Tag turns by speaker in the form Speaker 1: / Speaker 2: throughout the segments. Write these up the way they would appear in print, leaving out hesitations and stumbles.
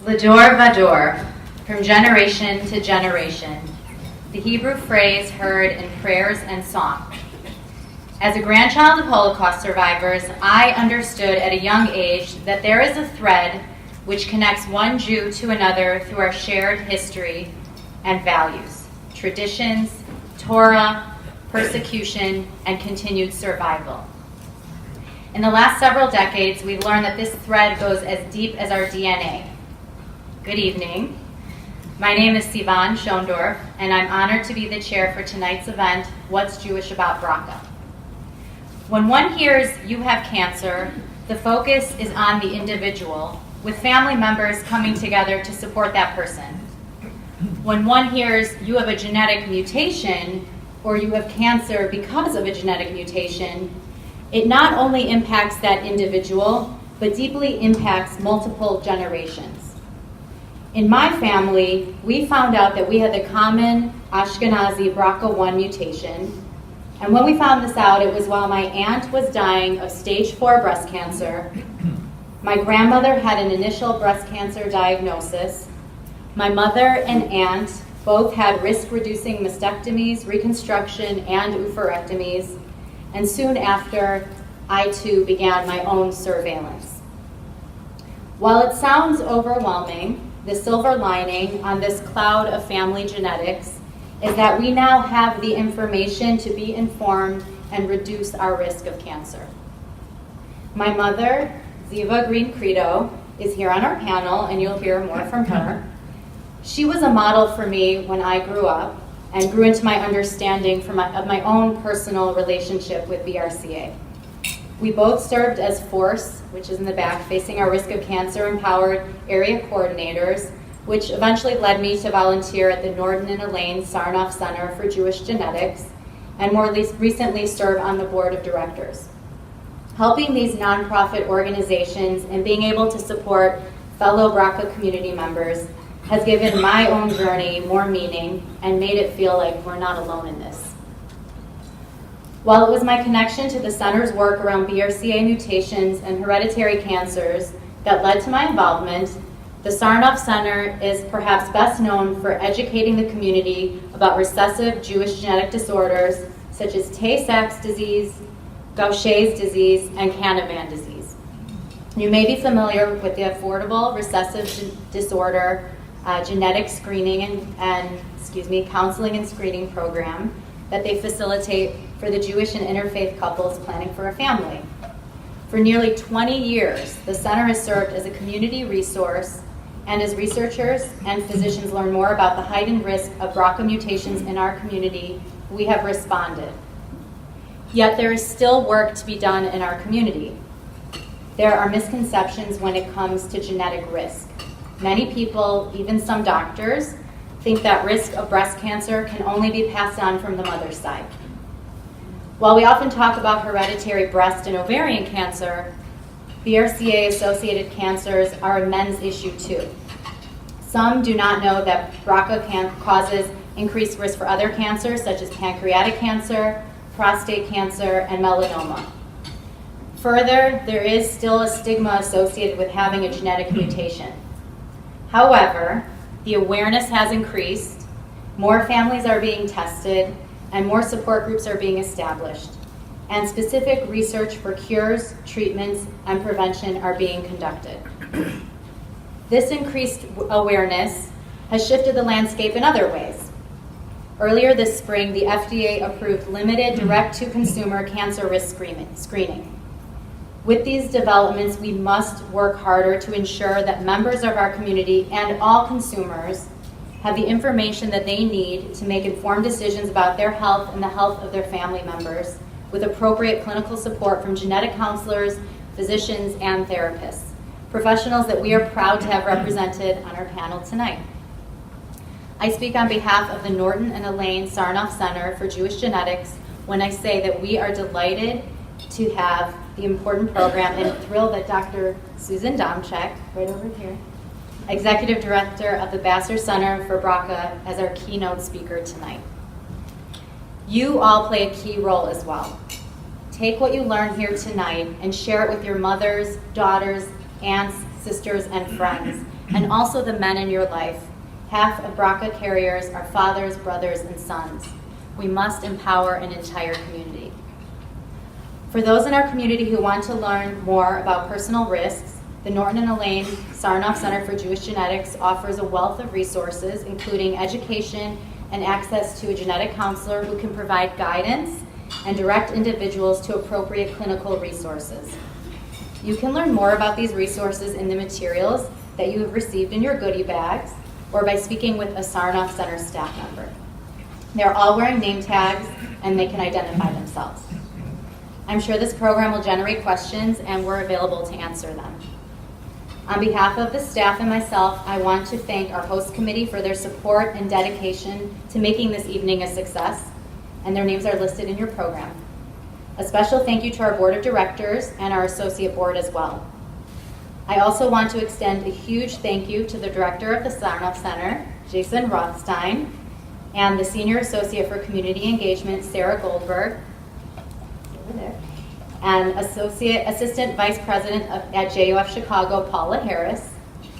Speaker 1: Vador Vador, from generation to generation, the Hebrew phrase heard in prayers and song. As a grandchild of Holocaust survivors, I understood at a young age that there is a thread which connects one Jew to another through our shared history and values, traditions, Torah, persecution, and continued survival. In the last several decades, we've learned that this thread goes as deep as our DNA. Good evening. My name is Sivan Schondorf, and I'm honored to be the chair for tonight's event, What's Jewish About BRCA? When one hears you have cancer, the focus is on the individual, with family members coming together to support that person. When one hears you have a genetic mutation, or you have cancer because of a genetic mutation, it not only impacts that individual, but deeply impacts multiple generations. In my family, we found out that we had the common Ashkenazi BRCA1 mutation, and when we found this out, it was while my aunt was dying of stage 4 breast cancer. My grandmother had an initial breast cancer diagnosis. My mother and aunt both had risk-reducing mastectomies, reconstruction, and oophorectomies, and soon after, I too began my own surveillance. While it sounds overwhelming, the silver lining on this cloud of family genetics is that we now have the information to be informed and reduce our risk of cancer. My mother, Ziva Green-Credo, is here on our panel, and you'll hear more from her. She was a model for me when I grew up and grew into my understanding of my own personal relationship with BRCA. We both served as FORCE, which is in the back, facing our risk of cancer empowered area coordinators, which eventually led me to volunteer at the Norton and Elaine Sarnoff Center for Jewish Genetics, and more recently serve on the board of directors. Helping these nonprofit organizations and being able to support fellow BRCA community members has given my own journey more meaning and made it feel like we're not alone in this. While it was my connection to the center's work around BRCA mutations and hereditary cancers that led to my involvement, the Sarnoff Center is perhaps best known for educating the community about recessive Jewish genetic disorders such as Tay-Sachs disease, Gaucher's disease, and Canavan disease. You may be familiar with the Affordable Recessive Disorder Genetic Screening and Counseling and Screening Program that they facilitate for the Jewish and interfaith couples planning for a family. For nearly 20 years, the center has served as a community resource, and as researchers and physicians learn more about the heightened risk of BRCA mutations in our community, we have responded. Yet there is still work to be done in our community. There are misconceptions when it comes to genetic risk. Many people, even some doctors, think that risk of breast cancer can only be passed on from the mother's side. While we often talk about hereditary breast and ovarian cancer, BRCA-associated cancers are a men's issue too. Some do not know that BRCA causes increased risk for other cancers such as pancreatic cancer, prostate cancer, and melanoma. Further, there is still a stigma associated with having a genetic mutation. However, the awareness has increased, more families are being tested, and more support groups are being established, and specific research for cures, treatments, and prevention are being conducted. This increased awareness has shifted the landscape in other ways. Earlier this spring, the FDA approved limited direct-to-consumer cancer risk screening. With these developments, we must work harder to ensure that members of our community and all consumers have the information that they need to make informed decisions about their health and the health of their family members, with appropriate clinical support from genetic counselors, physicians, and therapists, professionals that we are proud to have represented on our panel tonight. I speak on behalf of the Norton and Elaine Sarnoff Center for Jewish Genetics when I say that we are delighted to have the important program and thrilled that Dr. Susan Domchek, right over here, Executive Director of the Vassar Center for BRCA, as our keynote speaker tonight. You all play a key role as well. Take what you learn here tonight and share it with your mothers, daughters, aunts, sisters, and friends, and also the men in your life. Half of BRCA carriers are fathers, brothers, and sons. We must empower an entire community. For those in our community who want to learn more about personal risks, the Norton and Elaine Sarnoff Center for Jewish Genetics offers a wealth of resources, including education and access to a genetic counselor who can provide guidance and direct individuals to appropriate clinical resources. You can learn more about these resources in the materials that you have received in your goodie bags or by speaking with a Sarnoff Center staff member. They're all wearing name tags and they can identify themselves. I'm sure this program will generate questions and we're available to answer them. On behalf of the staff and myself, I want to thank our host committee for their support and dedication to making this evening a success, and their names are listed in your program. A special thank you to our board of directors and our associate board as well. I also want to extend a huge thank you to the director of the Sarnoff Center, Jason Rothstein, and the senior associate for community engagement, Sarah Goldberg, over there, and assistant vice president at JUF Chicago, Paula Harris,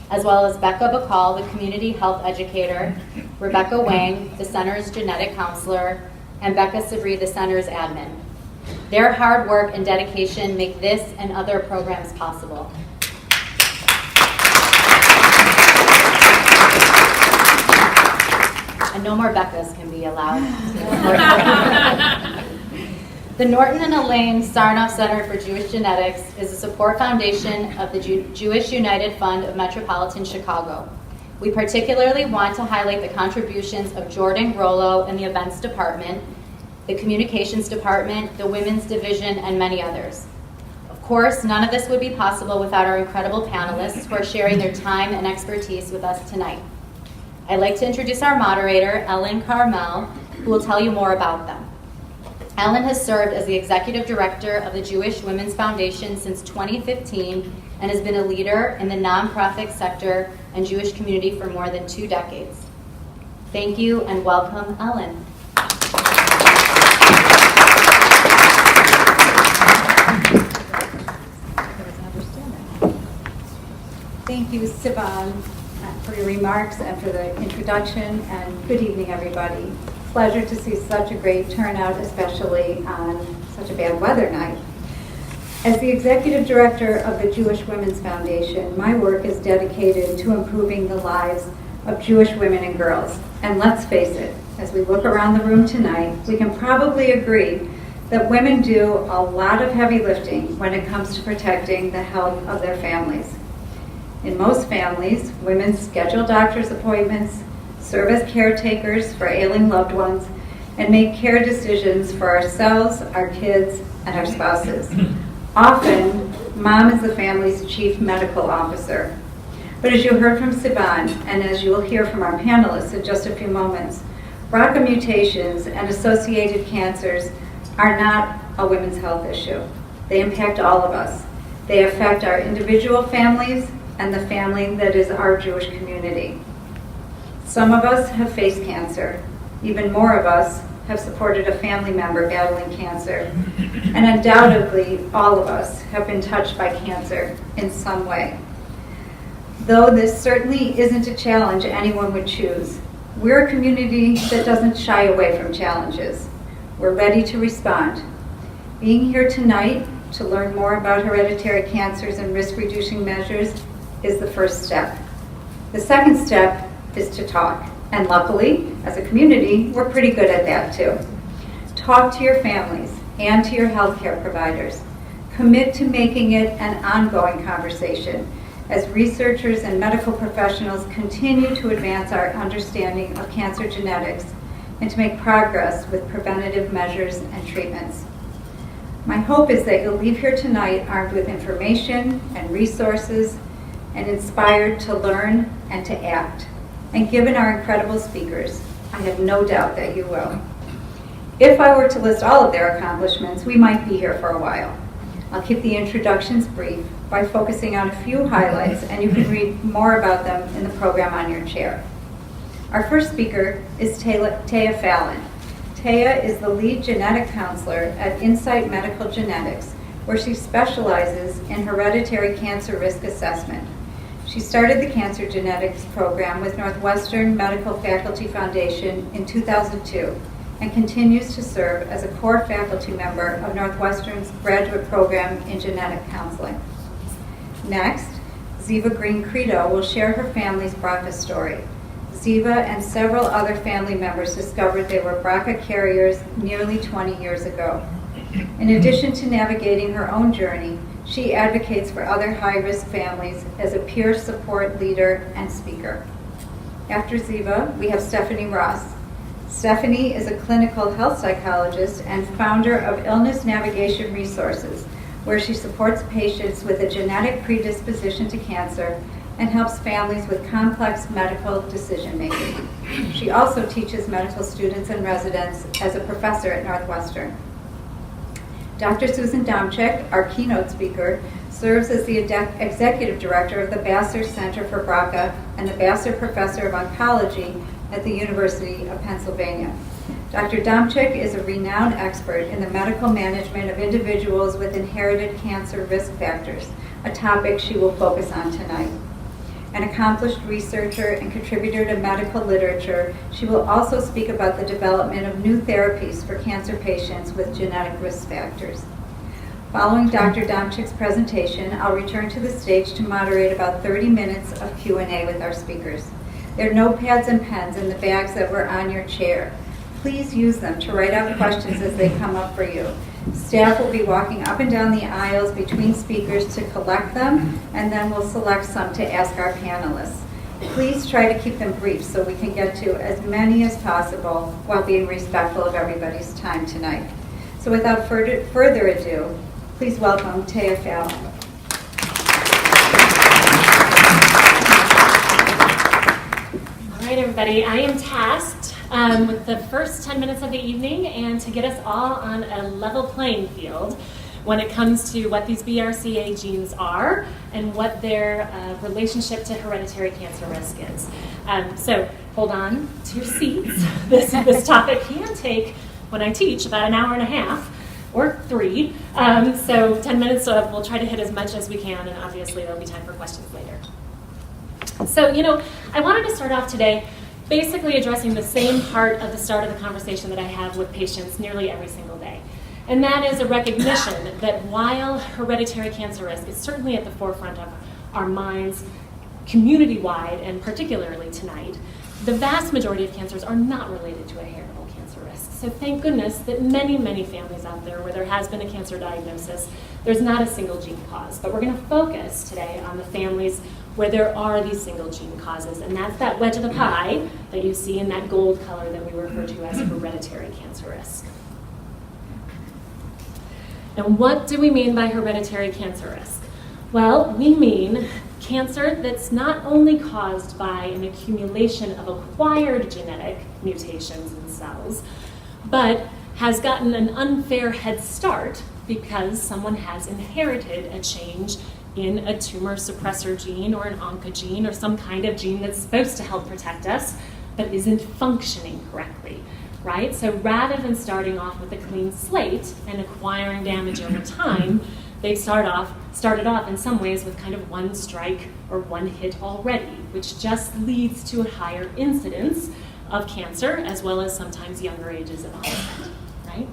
Speaker 1: as well as Becca Bacall, the community health educator, Rebecca Wang, the center's genetic counselor, and Becca Sabri, the center's admin. Their hard work and dedication make this and other programs possible. And no more Beccas can be allowed. The Norton and Elaine Sarnoff Center for Jewish Genetics is a support foundation of the Jewish United Fund of Metropolitan Chicago. We particularly want to highlight the contributions of Jordan Grollo in the events department, the communications department, the women's division, and many others. Of course, none of this would be possible without our incredible panelists who are sharing their time and expertise with us tonight. I'd like to introduce our moderator, Ellen Carmel, who will tell you more about them. Ellen has served as the executive director of the Jewish Women's Foundation since 2015 and has been a leader in the nonprofit sector and Jewish community for more than 2 decades. Thank you and welcome, Ellen.
Speaker 2: Thank you, Sivan, for your remarks and for the introduction, and good evening, everybody. Pleasure to see such a great turnout, especially on such a bad weather night. As the executive director of the Jewish Women's Foundation, my work is dedicated to improving the lives of Jewish women and girls. And let's face it, as we look around the room tonight, we can probably agree that women do a lot of heavy lifting when it comes to protecting the health of their families. In most families, women schedule doctor's appointments, serve as caretakers for ailing loved ones, and make care decisions for ourselves, our kids, and our spouses. Often, mom is the family's chief medical officer. But as you heard from Sivan, and as you will hear from our panelists in just a few moments, BRCA mutations and associated cancers are not a women's health issue. They impact all of us. They affect our individual families and the family that is our Jewish community. Some of us have faced cancer. Even more of us have supported a family member battling cancer. And undoubtedly, all of us have been touched by cancer in some way. Though this certainly isn't a challenge anyone would choose, we're a community that doesn't shy away from challenges. We're ready to respond. Being here tonight to learn more about hereditary cancers and risk-reducing measures is the first step. The second step is to talk. And luckily, as a community, we're pretty good at that too. Talk to your families and to your healthcare providers. Commit to making it an ongoing conversation as researchers and medical professionals continue to advance our understanding of cancer genetics and to make progress with preventative measures and treatments. My hope is that you'll leave here tonight armed with information and resources and inspired to learn and to act. And given our incredible speakers, I have no doubt that you will. If I were to list all of their accomplishments, we might be here for a while. I'll keep the introductions brief by focusing on a few highlights, and you can read more about them in the program on your chair. Our first speaker is Taya Fallon. Taya is the lead genetic counselor at Insight Medical Genetics, where she specializes in hereditary cancer risk assessment. She started the Cancer Genetics Program with Northwestern Medical Faculty Foundation in 2002 and continues to serve as a core faculty member of Northwestern's graduate program in genetic counseling. Next, Ziva Green-Credo will share her family's BRCA story. Ziva and several other family members discovered they were BRCA carriers nearly 20 years ago. In addition to navigating her own journey, she advocates for other high-risk families as a peer support leader and speaker. After Ziva, we have Stephanie Ross. Stephanie is a clinical health psychologist and founder of Illness Navigation Resources, where she supports patients with a genetic predisposition to cancer and helps families with complex medical decision-making. She also teaches medical students and residents as a professor at Northwestern. Dr. Susan Domchek, our keynote speaker, serves as the executive director of the Vassar Center for BRCA and the Vassar Professor of Oncology at the University of Pennsylvania. Dr. Domchek is a renowned expert in the medical management of individuals with inherited cancer risk factors, a topic she will focus on tonight. An accomplished researcher and contributor to medical literature, she will also speak about the development of new therapies for cancer patients with genetic risk factors. Following Dr. Domchek's presentation, I'll return to the stage to moderate about 30 minutes of Q&A with our speakers. There are notepads and pens in the bags that were on your chair. Please use them to write out questions as they come up for you. Staff will be walking up and down the aisles between speakers to collect them, and then we'll select some to ask our panelists. Please try to keep them brief so we can get to as many as possible while being respectful of everybody's time tonight. So without further ado, please welcome Taya Fallon.
Speaker 3: All right, everybody, I am tasked with the first 10 minutes of the evening and to get us all on a level playing field when it comes to what these BRCA genes are and what their relationship to hereditary cancer risk is. So hold on to your seats. This topic can take, when I teach, about an hour and a half or 3. So 10 minutes, we'll try to hit as much as we can, and obviously there'll be time for questions later. So, I wanted to start off today basically addressing the same part of the start of the conversation that I have with patients nearly every single day. And that is a recognition that while hereditary cancer risk is certainly at the forefront of our minds community-wide and particularly tonight, the vast majority of cancers are not related to a heritable cancer risk. So thank goodness that many, many families out there where there has been a cancer diagnosis, there's not a single gene cause. But we're going to focus today on the families where there are these single gene causes, and that's that wedge of the pie that you see in that gold color that we refer to as hereditary cancer risk. And what do we mean by hereditary cancer risk? Well, we mean cancer that's not only caused by an accumulation of acquired genetic mutations in cells, but has gotten an unfair head start because someone has inherited a change in a tumor suppressor gene or an oncogene or some kind of gene that's supposed to help protect us but isn't functioning correctly, right? So rather than starting off with a clean slate and acquiring damage over time, they started off in some ways with kind of one strike or one hit already, which just leads to a higher incidence of cancer as well as sometimes younger ages of onset, right?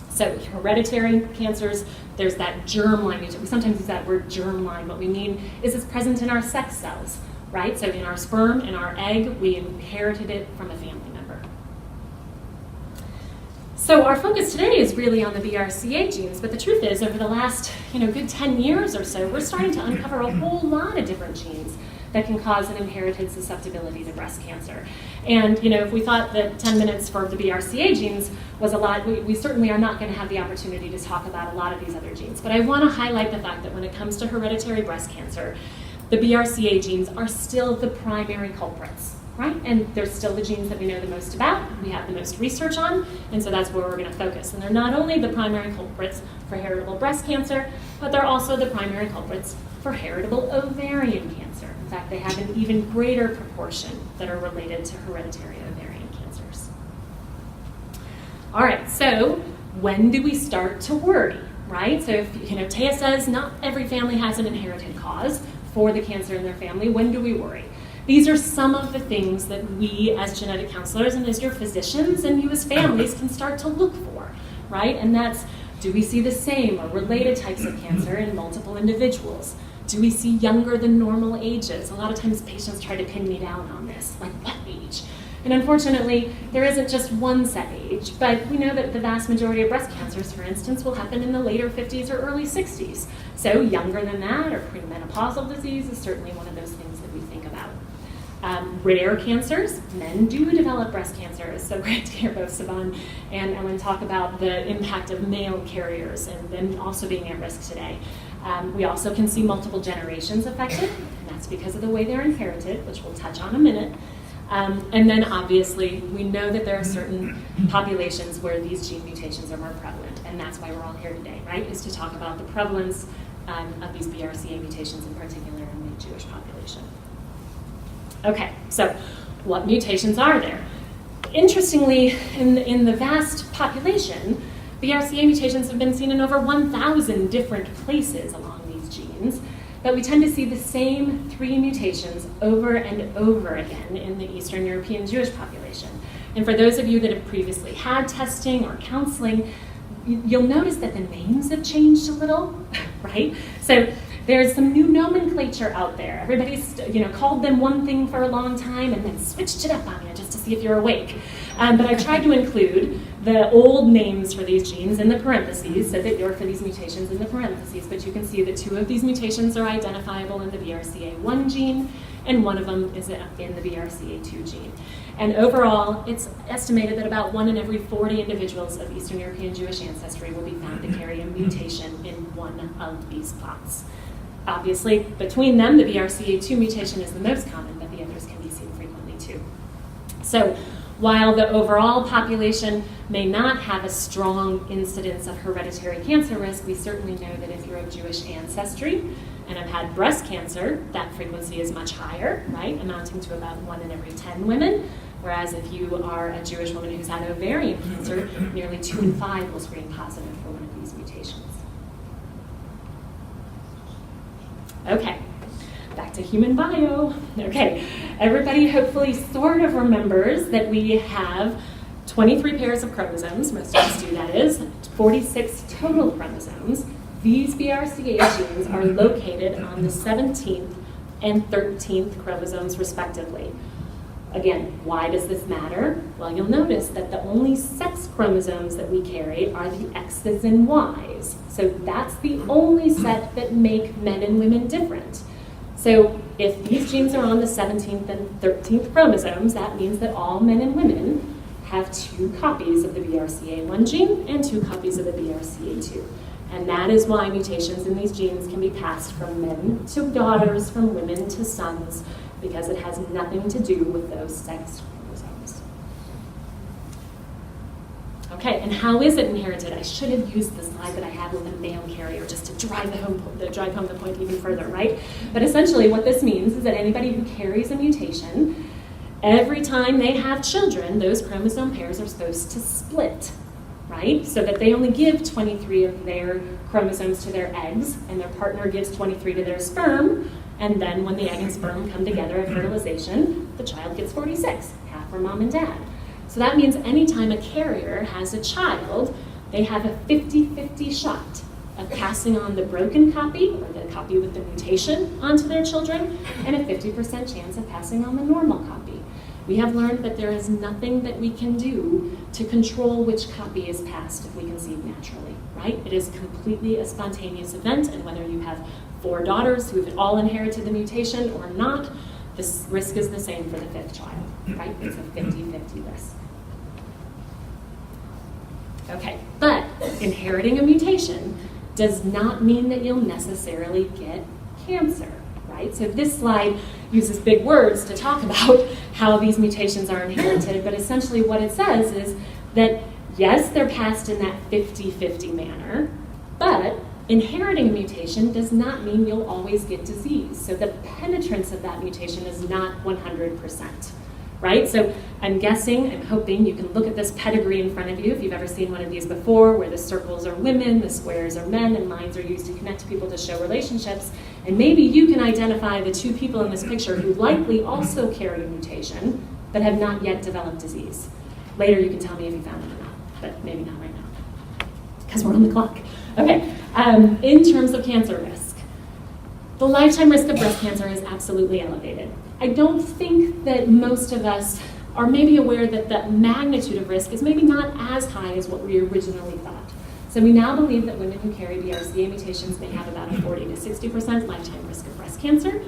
Speaker 3: So hereditary cancers, there's that germline mutation. We sometimes use that word germline. What we mean is it's present in our sex cells, right? So in our sperm, in our egg, we inherited it from a family member. So our focus today is really on the BRCA genes, but the truth is over the last good 10 years or so, we're starting to uncover a whole lot of different genes that can cause an inherited susceptibility to breast cancer. And if we thought that 10 minutes for the BRCA genes was a lot, we certainly are not going to have the opportunity to talk about a lot of these other genes. But I want to highlight the fact that when it comes to hereditary breast cancer, the BRCA genes are still the primary culprits, right? And they're still the genes that we know the most about, we have the most research on, and so that's where we're going to focus. And they're not only the primary culprits for heritable breast cancer, but they're also the primary culprits for heritable ovarian cancer. In fact, they have an even greater proportion that are related to hereditary ovarian cancers. All right, so when do we start to worry, right? So if Taya says not every family has an inherited cause, for the cancer in their family, when do we worry? These are some of the things that we as genetic counselors and as your physicians and you as families can start to look for, right? And that's, do we see the same or related types of cancer in multiple individuals? Do we see younger than normal ages? A lot of times patients try to pin me down on this, like what age? And unfortunately, there isn't just one set age, but we know that the vast majority of breast cancers, for instance, will happen in the later 50s or early 60s. So younger than that or premenopausal disease is certainly one of those things that we think about. Rare cancers, men do develop breast cancer. It's so great to hear both Siobhan and Ellen talk about the impact of male carriers and them also being at risk today. We also can see multiple generations affected, and that's because of the way they're inherited, which we'll touch on in a minute. And then obviously, we know that there are certain populations where these gene mutations are more prevalent, and that's why we're all here today, right, is to talk about the prevalence of these BRCA mutations in particular in the Jewish population. Okay, so what mutations are there? Interestingly, in the vast population, BRCA mutations have been seen in over 1,000 different places along these genes, but we tend to see the same 3 mutations over and over again in the Eastern European Jewish population. And for those of you that have previously had testing or counseling, you'll notice that the names have changed a little, right? So there's some new nomenclature out there. Everybody's called them one thing for a long time and then switched it up on you just to see if you're awake. But I tried to include the old names for these genes in the parentheses so that you're for these mutations in the parentheses. But you can see that 2 of these mutations are identifiable in the BRCA1 gene and one of them is in the BRCA2 gene. And overall, it's estimated that about 1 in every 40 individuals of Eastern European Jewish ancestry will be found to carry a mutation in one of these plots. Obviously, between them, the BRCA2 mutation is the most common, but the others can be seen frequently too. So while the overall population may not have a strong incidence of hereditary cancer risk, we certainly know that if you're of Jewish ancestry and have had breast cancer, that frequency is much higher, right, amounting to about 1 in every 10 women. Whereas if you are a Jewish woman who's had ovarian cancer, nearly 2 in 5 will screen positive for one of these mutations. Okay, back to human bio. Okay, everybody hopefully sort of remembers that we have 23 pairs of chromosomes, most of us do that is, 46 total chromosomes. These BRCA genes are located on the 17th and 13th chromosomes respectively. Again, why does this matter? Well, you'll notice that the only sex chromosomes that we carry are the X's and Y's. So that's the only set that make men and women different. So if these genes are on the 17th and 13th chromosomes, that means that all men and women have 2 copies of the BRCA1 gene and 2 copies of the BRCA2. And that is why mutations in these genes can be passed from men to daughters, from women to sons, because it has nothing to do with those sex chromosomes. Okay, and how is it inherited? I should have used the slide that I had with a male carrier just to drive home the point even further, right? But essentially what this means is that anybody who carries a mutation, every time they have children, those chromosome pairs are supposed to split, right? So that they only give 23 of their chromosomes to their eggs, and their partner gives 23 to their sperm, and then when the egg and sperm come together at fertilization, the child gets 46, half from mom and dad. So that means anytime a carrier has a child, they have a 50-50 shot of passing on the broken copy, or the copy with the mutation, onto their children, and a 50% chance of passing on the normal copy. We have learned that there is nothing that we can do to control which copy is passed if we conceive naturally, right? It is completely a spontaneous event, and whether you have 4 daughters who have all inherited the mutation or not, this risk is the same for the 5th child, right? It's a 50-50 risk. Okay, but inheriting a mutation does not mean that you'll necessarily get cancer, right? So this slide uses big words to talk about how these mutations are inherited, but essentially what it says is that, yes, they're passed in that 50-50 manner, but inheriting a mutation does not mean you'll always get disease. So the penetrance of that mutation is not 100%, right? So I'm guessing, I'm hoping you can look at this pedigree in front of you if you've ever seen one of these before, where the circles are women, the squares are men, and lines are used to connect people to show relationships. And maybe you can identify the two people in this picture who likely also carry a mutation, but have not yet developed disease. Later you can tell me if you found it or not, but maybe not right now, because we're on the clock. Okay, in terms of cancer risk, the lifetime risk of breast cancer is absolutely elevated. I don't think that most of us are maybe aware that the magnitude of risk is maybe not as high as what we originally thought. So we now believe that women who carry BRCA mutations may have about a 40 to 60% lifetime risk of breast cancer,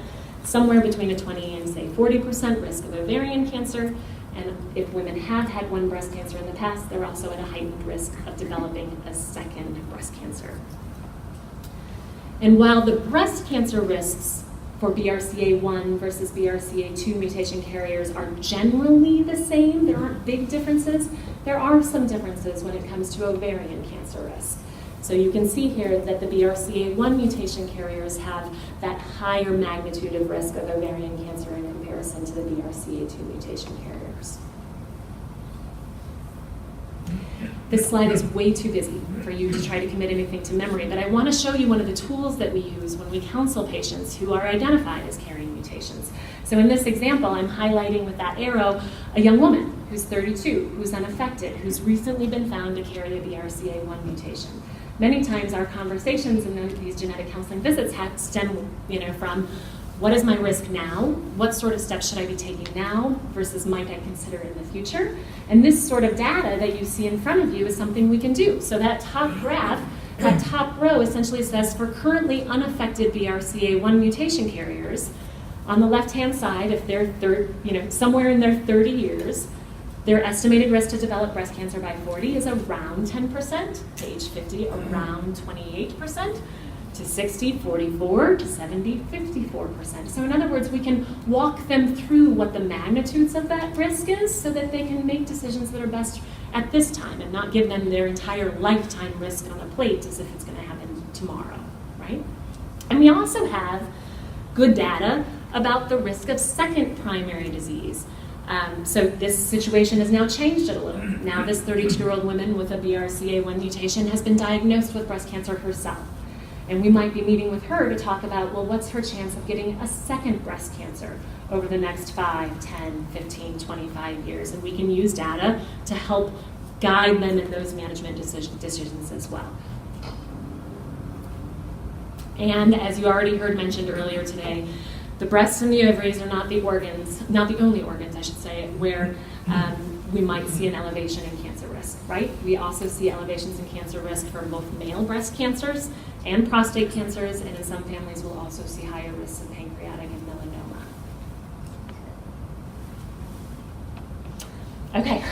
Speaker 3: somewhere between a 20 and say 40% risk of ovarian cancer, and if women have had one breast cancer in the past, they're also at a heightened risk of developing a second breast cancer. And while the breast cancer risks for BRCA1 versus BRCA2 mutation carriers are generally the same, there aren't big differences, there are some differences when it comes to ovarian cancer risk. So you can see here that the BRCA1 mutation carriers have that higher magnitude of risk of ovarian cancer in comparison to the BRCA2 mutation carriers. This slide is way too busy for you to try to commit anything to memory, but I want to show you one of the tools that we use when we counsel patients who are identified as carrying mutations. So in this example, I'm highlighting with that arrow a young woman who's 32, who's unaffected, who's recently been found to carry a BRCA1 mutation. Many times our conversations in these genetic counseling visits have stem from what is my risk now? What sort of steps should I be taking now versus might I consider in the future? And this sort of data that you see in front of you is something we can do. So that top graph, that top row essentially says for currently unaffected BRCA1 mutation carriers, on the left-hand side, if they're somewhere in their 30 years, their estimated risk to develop breast cancer by 40 is around 10%, to age 50, around 28%. To 60, 44, to 70, 54%. So in other words, we can walk them through what the magnitudes of that risk is so that they can make decisions that are best at this time and not give them their entire lifetime risk on a plate as if it's going to happen tomorrow, right? And we also have good data about the risk of second primary disease. So this situation has now changed it a little. Now this 32-year-old woman with a BRCA1 mutation has been diagnosed with breast cancer herself. And we might be meeting with her to talk about, well, what's her chance of getting a second breast cancer over the next 5, 10, 15, 25 years? And we can use data to help guide them in those management decisions as well. And as you already heard mentioned earlier today, the breasts and the ovaries are not the only organs, I should say, where we might see an elevation in cancer risk, right? We also see elevations in cancer risk for both male breast cancers and prostate cancers, and in some families we'll also see higher risks of pancreatic and melanoma. Okay,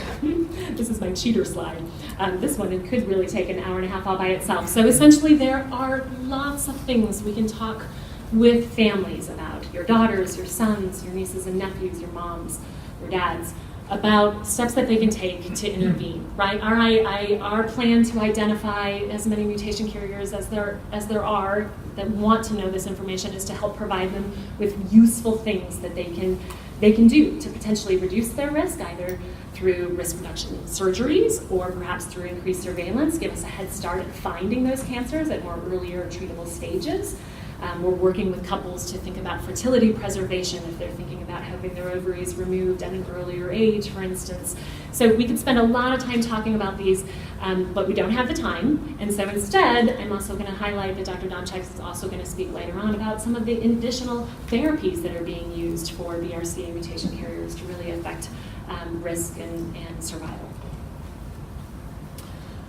Speaker 3: this is my cheater slide. This one, it could really take an hour and a half all by itself. So essentially there are lots of things we can talk with families about, your daughters, your sons, your nieces and nephews, your moms, your dads, about steps that they can take to intervene, right? Our plan to identify as many mutation carriers as there are that want to know this information is to help provide them with useful things that they can do to potentially reduce their risk, either through risk reduction surgeries or perhaps through increased surveillance, give us a head start at finding those cancers at more earlier treatable stages. We're working with couples to think about fertility preservation if they're thinking about having their ovaries removed at an earlier age, for instance. So we could spend a lot of time talking about these, but we don't have the time. And so instead, I'm also going to highlight that Dr. Domchek is also going to speak later on about some of the additional therapies that are being used for BRCA mutation carriers to really affect risk and survival.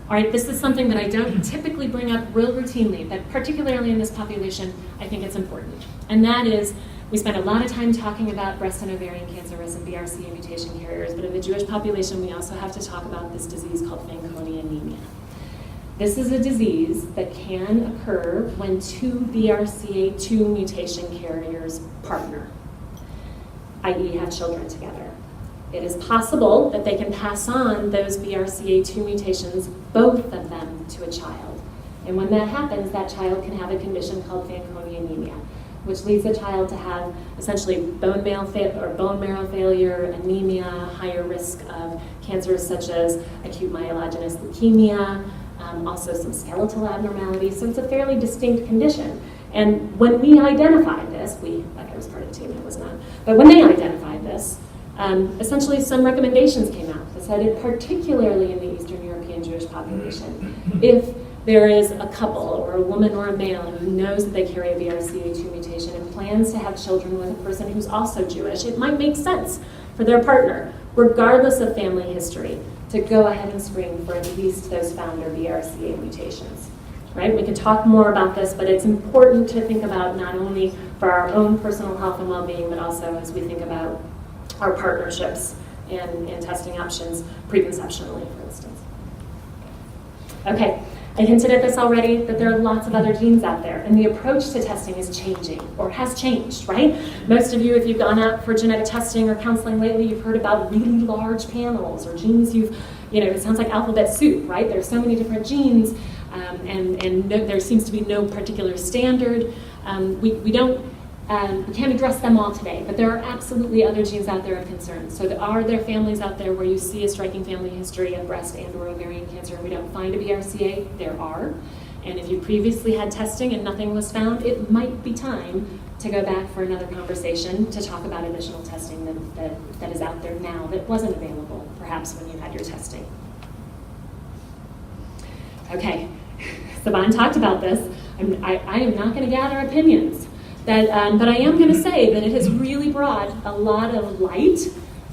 Speaker 3: All right, this is something that I don't typically bring up real routinely, but particularly in this population, I think it's important. And that is, we spend a lot of time talking about breast and ovarian cancer risk and BRCA mutation carriers, but in the Jewish population, we also have to talk about this disease called Fanconi anemia. This is a disease that can occur when two BRCA2 mutation carriers partner, i.e. have children together. It is possible that they can pass on those BRCA2 mutations, both of them, to a child. And when that happens, that child can have a condition called Fanconi anemia. which leads the child to have essentially bone marrow failure, anemia, higher risk of cancers such as acute myelogenous leukemia, also some skeletal abnormalities. So it's a fairly distinct condition. And when we identified this, like I was part of the team, I was not, but when they identified this, essentially some recommendations came out that said, particularly in the Eastern European Jewish population, if there is a couple or a woman or a male who knows that they carry a BRCA2 mutation and plans to have children with a person who's also Jewish, it might make sense for their partner, regardless of family history, to go ahead and screen for at least those founder BRCA mutations. Right? We can talk more about this, but it's important to think about not only for our own personal health and well-being, but also as we think about our partnerships and testing options preconceptionally, for instance. Okay, I hinted at this already, that there are lots of other genes out there, and the approach to testing is changing, or has changed, right? Most of you, if you've gone out for genetic testing or counseling lately, you've heard about really large panels, or genes it sounds like alphabet soup, right? There's so many different genes, there seems to be no particular standard. We can't address them all today, but there are absolutely other genes out there of concern. So are there families out there where you see a striking family history of breast and or ovarian cancer and we don't find a BRCA? There are. And if you previously had testing and nothing was found, it might be time to go back for another conversation to talk about additional testing that is out there now that wasn't available, perhaps when you had your testing. Okay, Saban talked about this. I am not going to gather opinions. But I am going to say that it has really brought a lot of light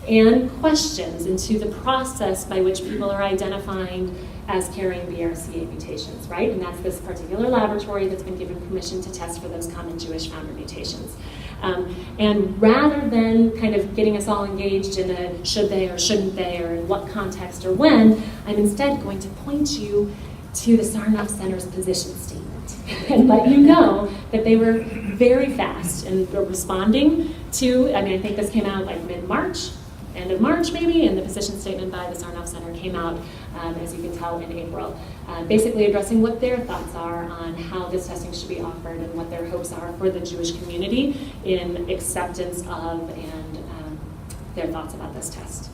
Speaker 3: and questions into the process by which people are identifying as carrying BRCA mutations, right? And that's this particular laboratory that's been given permission to test for those common Jewish founder mutations. And rather than kind of getting us all engaged in a should they or shouldn't they or in what context or when, I'm instead going to point you to the Sarnoff Center's position statement and let you know that they were very fast and were responding to, I think this came out like mid-March, end of March maybe, and the position statement by the Sarnoff Center came out, as you can tell, in April, basically addressing what their thoughts are on how this testing should be offered and what their hopes are for the Jewish community in acceptance of and their thoughts about this test.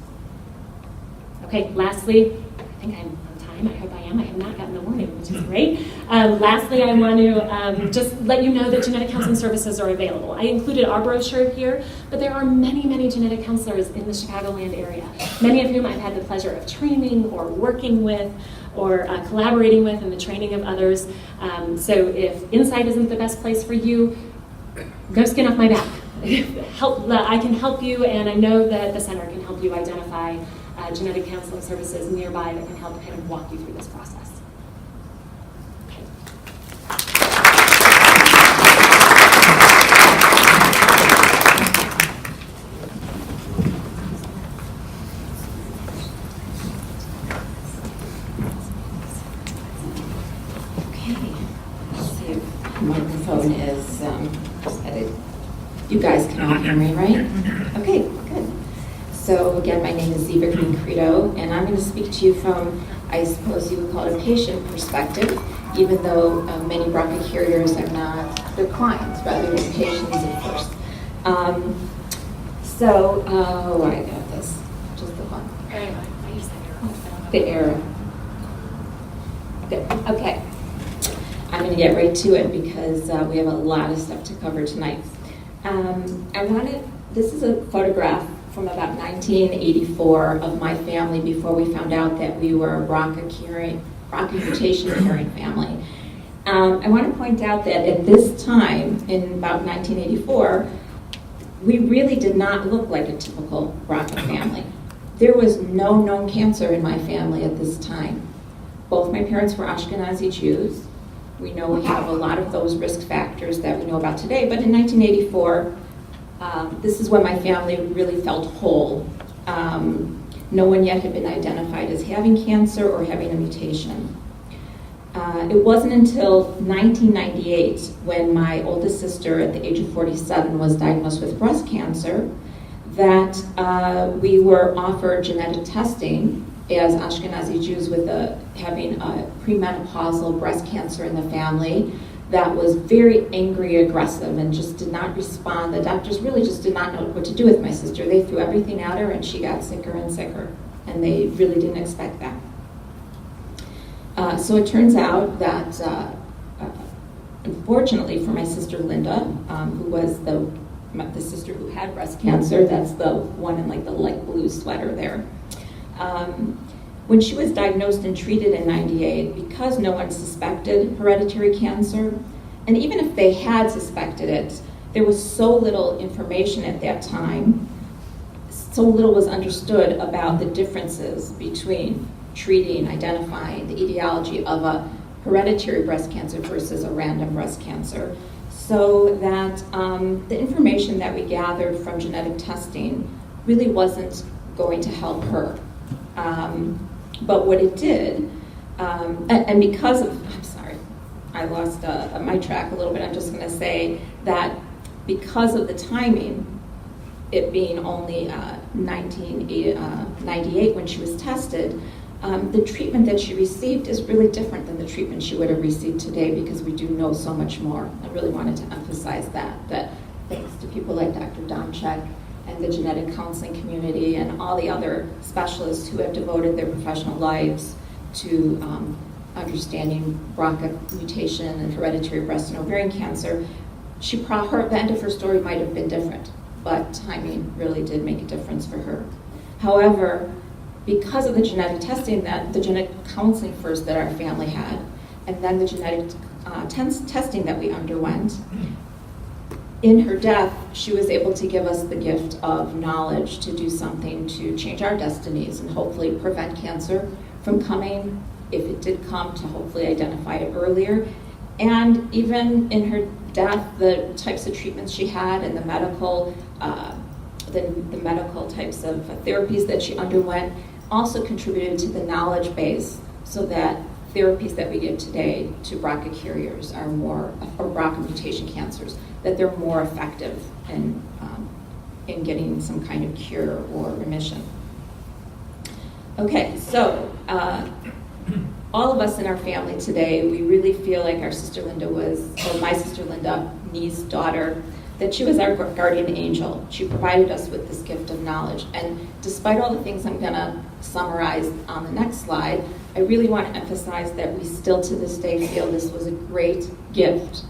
Speaker 3: Okay, lastly, I think I'm on time. I hope I am. I have not gotten the warning, which is great. Lastly, I want to just let you know that genetic counseling services are available. I included our brochure here, but there are many, many genetic counselors in the Chicagoland area, many of whom I've had the pleasure of training or working with or collaborating with in the training of others. So if Insight isn't the best place for you, go skin off my back. I can help you, and I know that the center can help you identify genetic counseling services nearby that can help kind of walk you through this process. Okay.
Speaker 4: Let's see if the microphone is headed. You guys can all hear me, right? Okay, good. So again, my name is Ziva Green-Credo, and I'm going to speak to you from, I suppose you would call it a patient perspective, even though many BRCA carriers are not their clients, rather than patients at first. I got this, just the one. The arrow. Good, okay. I'm going to get right to it because we have a lot of stuff to cover tonight. This is a photograph from about 1984 of my family before we found out that we were a BRCA mutation carrying family. I want to point out that at this time, in about 1984, we really did not look like a typical BRCA family. There was no known cancer in my family at this time. Both my parents were Ashkenazi Jews. We know we have a lot of those risk factors that we know about today, but in 1984, this is when my family really felt whole. No one yet had been identified as having cancer or having a mutation. It wasn't until 1998 when my oldest sister at the age of 47 was diagnosed with breast cancer that we were offered genetic testing as Ashkenazi Jews with having a premenopausal breast cancer in the family that was very angry, aggressive, and just did not respond. The doctors really just did not know what to do with my sister. They threw everything at her, and she got sicker and sicker, and they really didn't expect that. So it turns out that, unfortunately for my sister Linda, who was the sister who had breast cancer, that's the one in like the light blue sweater there. When she was diagnosed and treated in '98, because no one suspected hereditary cancer, and even if they had suspected it, there was so little information at that time, so little was understood about the differences between treating, identifying the etiology of a hereditary breast cancer versus a random breast cancer, so that the information that we gathered from genetic testing really wasn't going to help her. But what it did, and because of, I'm sorry, I lost my track a little bit. I'm just going to say that because of the timing, it being only 1998 when she was tested, the treatment that she received is really different than the treatment she would have received today, because we do know so much more. I really wanted to emphasize that thanks to people like Dr. Domchek and the genetic counseling community and all the other specialists who have devoted their professional lives to understanding BRCA mutation and hereditary breast and ovarian cancer, the end of her story might have been different, but timing really did make a difference for her. However, because of the genetic testing, the genetic counseling first that our family had, and then the genetic testing that we underwent, in her death, she was able to give us the gift of knowledge to do something to change our destinies and hopefully prevent cancer from coming. If it did come, to hopefully identify it earlier. And even in her death, the types of treatments she had and the medical types of therapies that she underwent also contributed to the knowledge base, so that therapies that we give today to BRCA carriers or BRCA mutation cancers, that they're more effective in getting some kind of cure or remission. Okay, so all of us in our family today, we really feel like our sister Linda my sister Linda, niece, daughter, that she was our guardian angel. She provided us with this gift of knowledge. And despite all the things I'm gonna summarize on the next slide, I really want to emphasize that we still to this day feel this was a great gift,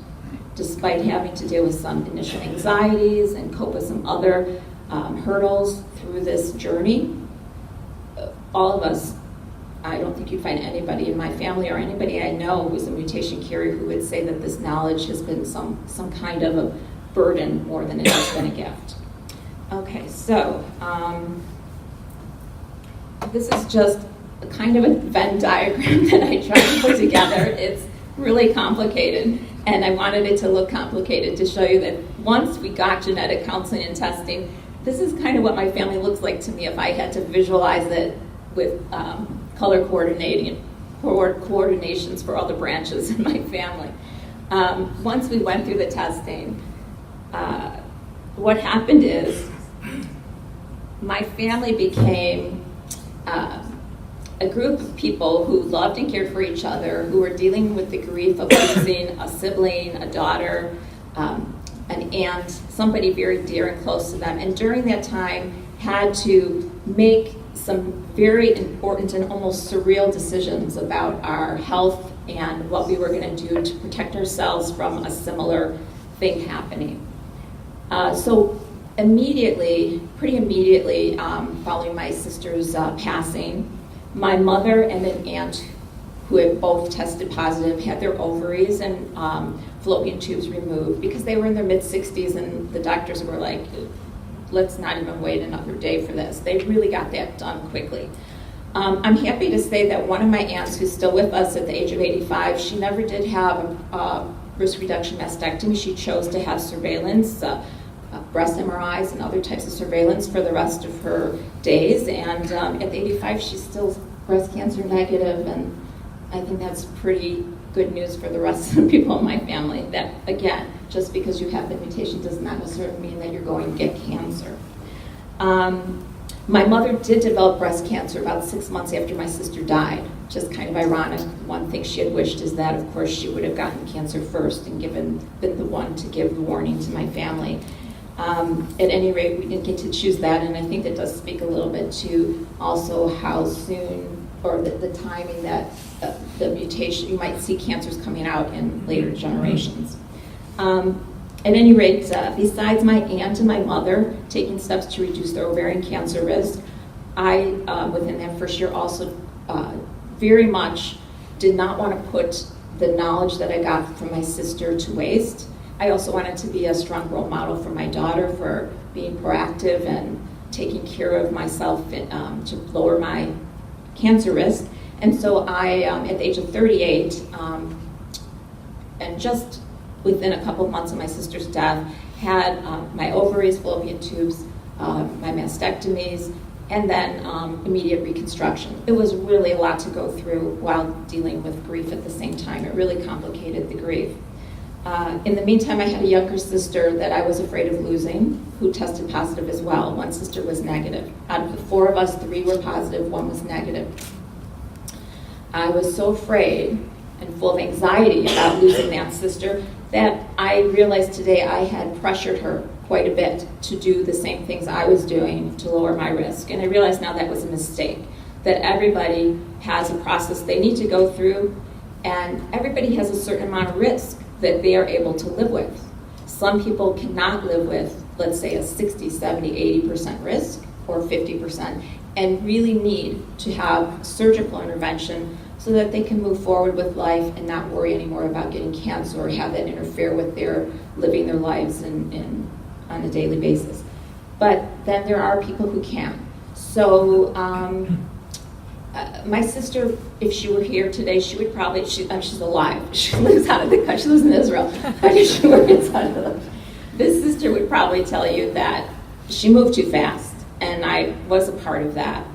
Speaker 4: despite having to deal with some initial anxieties and cope with some other hurdles through this journey. All of us, I don't think you'd find anybody in my family or anybody I know who's a mutation carrier who would say that this knowledge has been some kind of a burden more than it has been a gift. Okay, so this is just a kind of a Venn diagram that I tried to put together. It's really complicated, and I wanted it to look complicated to show you that once we got genetic counseling and testing, this is kind of what my family looks like to me if I had to visualize it with color coordinations for all the branches in my family. Once we went through the testing, what happened is my family became a group of people who loved and cared for each other, who were dealing with the grief of losing a sibling, a daughter, an aunt, somebody very dear and close to them. And during that time, had to make some very important and almost surreal decisions about our health and what we were going to do to protect ourselves from a similar thing happening. So pretty immediately following my sister's passing, my mother and an aunt who had both tested positive had their ovaries and fallopian tubes removed because they were in their mid-60s, and the doctors were like, let's not even wait another day for this. They really got that done quickly. I'm happy to say that one of my aunts, who's still with us at the age of 85, she never did have a risk reduction mastectomy. She chose to have surveillance, breast MRIs and other types of surveillance for the rest of her days. And at 85, she's still breast cancer negative, and I think that's pretty good news for the rest of the people in my family. That, again, just because you have the mutation does not necessarily mean that you're going to get cancer. My mother did develop breast cancer about 6 months after my sister died. just kind of ironic. One thing she had wished is that, of course, she would have gotten cancer first and been the one to give the warning to my family. At any rate, we didn't get to choose that, and I think that does speak a little bit to also how soon, or the timing that the mutation, you might see cancers coming out in later generations. At any rate, besides my aunt and my mother taking steps to reduce their ovarian cancer risk, I, within that first year, also very much did not want to put the knowledge that I got from my sister to waste. I also wanted to be a strong role model for my daughter for being proactive and taking care of myself to lower my cancer risk. And so I, at the age of 38, and just within a couple of months of my sister's death, had my ovaries, fallopian tubes, my mastectomies, and then immediate reconstruction. It was really a lot to go through while dealing with grief at the same time. It really complicated the grief. In the meantime, I had a younger sister that I was afraid of losing, who tested positive as well. One sister was negative. Out of the 4 of us, 3 were positive, 1 was negative. I was so afraid and full of anxiety about losing that sister that I realized today I had pressured her quite a bit to do the same things I was doing to lower my risk. And I realize now that was a mistake, that everybody has a process they need to go through, and everybody has a certain amount of risk that they are able to live with. Some people cannot live with, let's say, a 60, 70, 80% risk, or 50%, and really need to have surgical intervention so that they can move forward with life and not worry anymore about getting cancer or have that interfere with their living their lives on a daily basis. But then there are people who can. So my sister, if she were here today, she would probably, she's alive. She lives out of the country, she lives in Israel. But if she were inside of this sister would probably tell you that she moved too fast, and I was a part of that.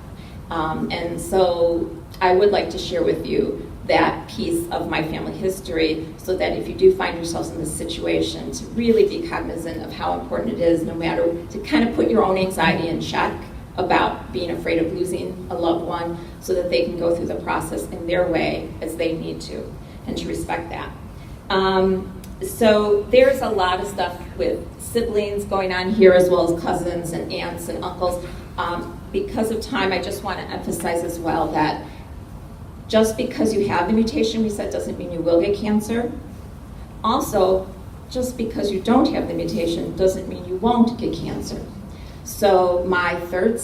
Speaker 4: And so I would like to share with you that piece of my family history so that if you do find yourselves in this situation, to really be cognizant of how important it is, no matter, to kind of put your own anxiety in check about being afraid of losing a loved one so that they can go through the process in their way as they need to, and to respect that. So there's a lot of stuff with siblings going on here, as well as cousins and aunts and uncles. Because of time, I just want to emphasize as well that just because you have the mutation we said doesn't mean you will get cancer. Also, just because you don't have the mutation doesn't mean you won't get cancer. So my 4th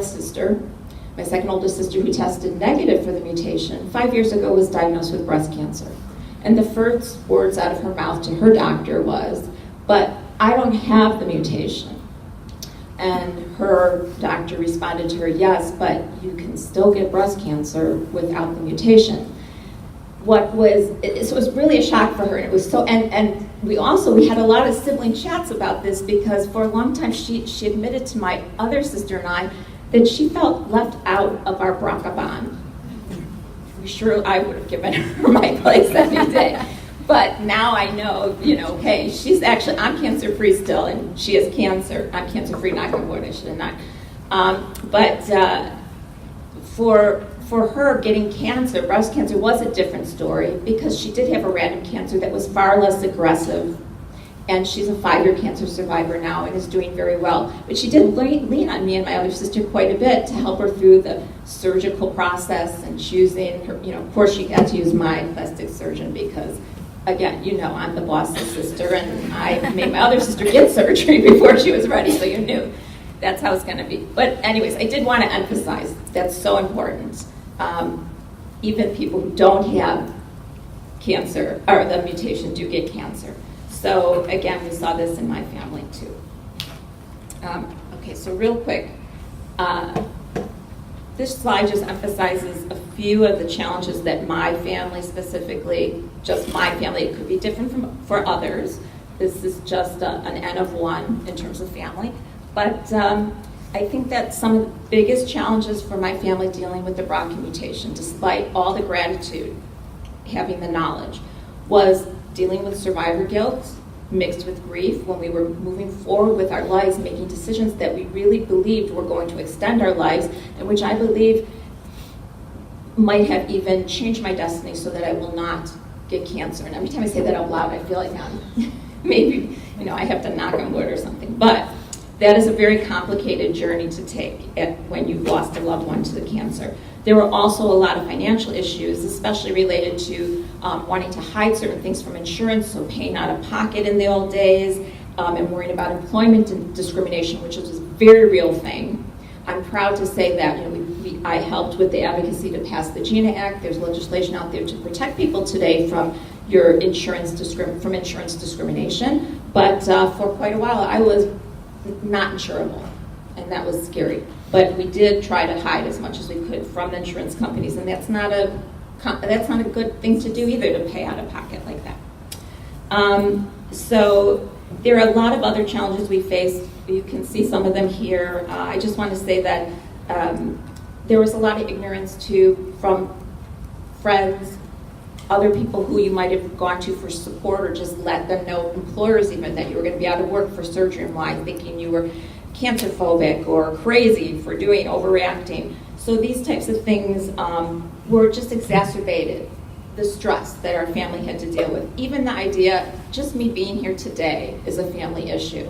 Speaker 4: sister, my second oldest sister who tested negative for the mutation, 5 years ago was diagnosed with breast cancer. And the first words out of her mouth to her doctor was, "But I don't have the mutation." And her doctor responded to her, "Yes, but you can still get breast cancer without the mutation." It was really a shock for her, and it was so, and we had a lot of sibling chats about this, because for a long time she admitted to my other sister and I that she felt left out of our BRCA bond. I'm sure I would have given her my place any day. But now I know, hey, I'm cancer-free still, and she has cancer. I'm cancer-free, knock on wood, I should have not. But for her, getting cancer, breast cancer, was a different story, because she did have a random cancer that was far less aggressive, and she's a 5-year cancer survivor now and is doing very well. But she did lean on me and my other sister quite a bit to help her through the surgical process and choosing her, of course she had to use my plastic surgeon because, again, I'm the boss's sister, and I made my other sister get surgery before she was ready, so you knew that's how it's going to be. But anyways, I did want to emphasize that's so important. Even people who don't have cancer, or the mutation, do get cancer. So again, we saw this in my family too. Okay, so real quick, this slide just emphasizes a few of the challenges that my family specifically, just my family, it could be different for others. This is just an N of 1 in terms of family. But I think that some of the biggest challenges for my family dealing with the BRCA mutation, despite all the gratitude, having the knowledge, was dealing with survivor guilt mixed with grief when we were moving forward with our lives, making decisions that we really believed were going to extend our lives, and which I believe might have even changed my destiny so that I will not get cancer. And every time I say that out loud, I feel like I'm maybe, I have to knock on wood or something. But that is a very complicated journey to take when you've lost a loved one to the cancer. There were also a lot of financial issues, especially related to wanting to hide certain things from insurance, so paying out of pocket in the old days, and worrying about employment discrimination, which was a very real thing. I'm proud to say that I helped with the advocacy to pass the GINA Act. There's legislation out there to protect people today from insurance discrimination. But for quite a while, I was not insurable, and that was scary. But we did try to hide as much as we could from the insurance companies, and that's not a good thing to do either, to pay out of pocket like that. So there are a lot of other challenges we faced. You can see some of them here. I just want to say that there was a lot of ignorance too from friends, other people who you might have gone to for support, or just let them know, employers even, that you were going to be out of work for surgery and why, thinking you were cancer phobic or crazy for overreacting. So these types of things were just exacerbated, the stress that our family had to deal with. Even the idea, just me being here today is a family issue.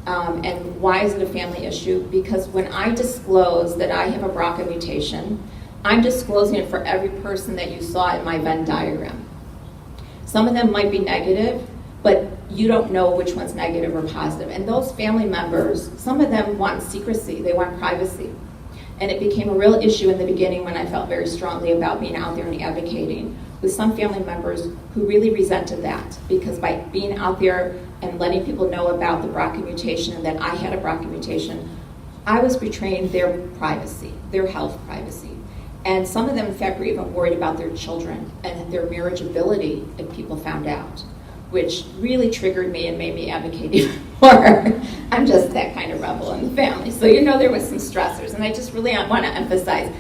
Speaker 4: And why is it a family issue? Because when I disclose that I have a BRCA mutation, I'm disclosing it for every person that you saw in my Venn diagram. Some of them might be negative, but you don't know which one's negative or positive. And those family members, some of them want secrecy, they want privacy. And it became a real issue in the beginning when I felt very strongly about being out there and advocating, with some family members who really resented that, because by being out there and letting people know about the BRCA mutation and that I had a BRCA mutation, I was betraying their privacy, their health privacy. And some of them, in fact, were even worried about their children and their marriageability if people found out, which really triggered me and made me advocate even more. I'm just that kind of rebel in the family. So there was some stressors. And I just really want to emphasize,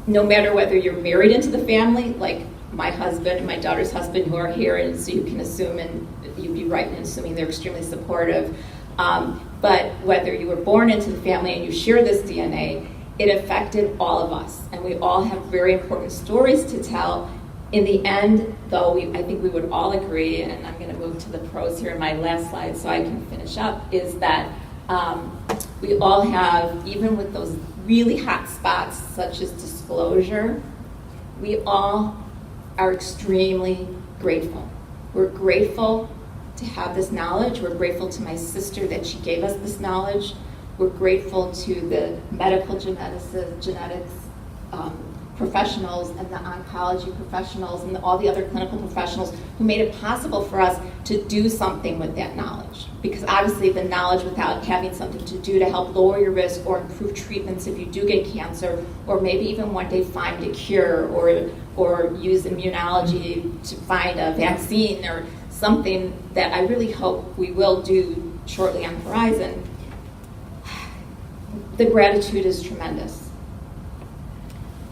Speaker 4: no matter whether you're married into the family, like my husband and my daughter's husband who are here, and so you can assume, and you'd be right in assuming they're extremely supportive, but whether you were born into the family and you share this DNA, it affected all of us, and we all have very important stories to tell. In the end, though, I think we would all agree, and I'm going to move to the pros here in my last slide so I can finish up, is that we all have, even with those really hot spots such as disclosure, we all are extremely grateful. We're grateful to have this knowledge. We're grateful to my sister that she gave us this knowledge. We're grateful to the medical genetics professionals and the oncology professionals and all the other clinical professionals who made it possible for us to do something with that knowledge. Because obviously the knowledge without having something to do to help lower your risk or improve treatments if you do get cancer, or maybe even one day find a cure or use immunology to find a vaccine or something that I really hope we will do shortly on the horizon, the gratitude is tremendous.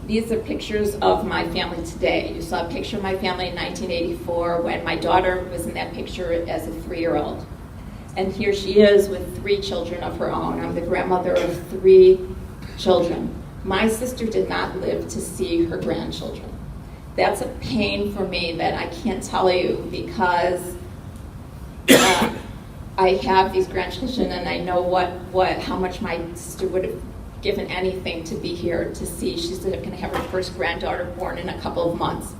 Speaker 4: These are pictures of my family today. You saw a picture of my family in 1984 when my daughter was in that picture as a 3-year-old. And here she is with 3 children of her own. I'm the grandmother of 3 children. My sister did not live to see her grandchildren. That's a pain for me that I can't tell you, because I have these grandchildren and I know how much my sister would have given anything to be here to see. She's going to have her first granddaughter born in a couple of months.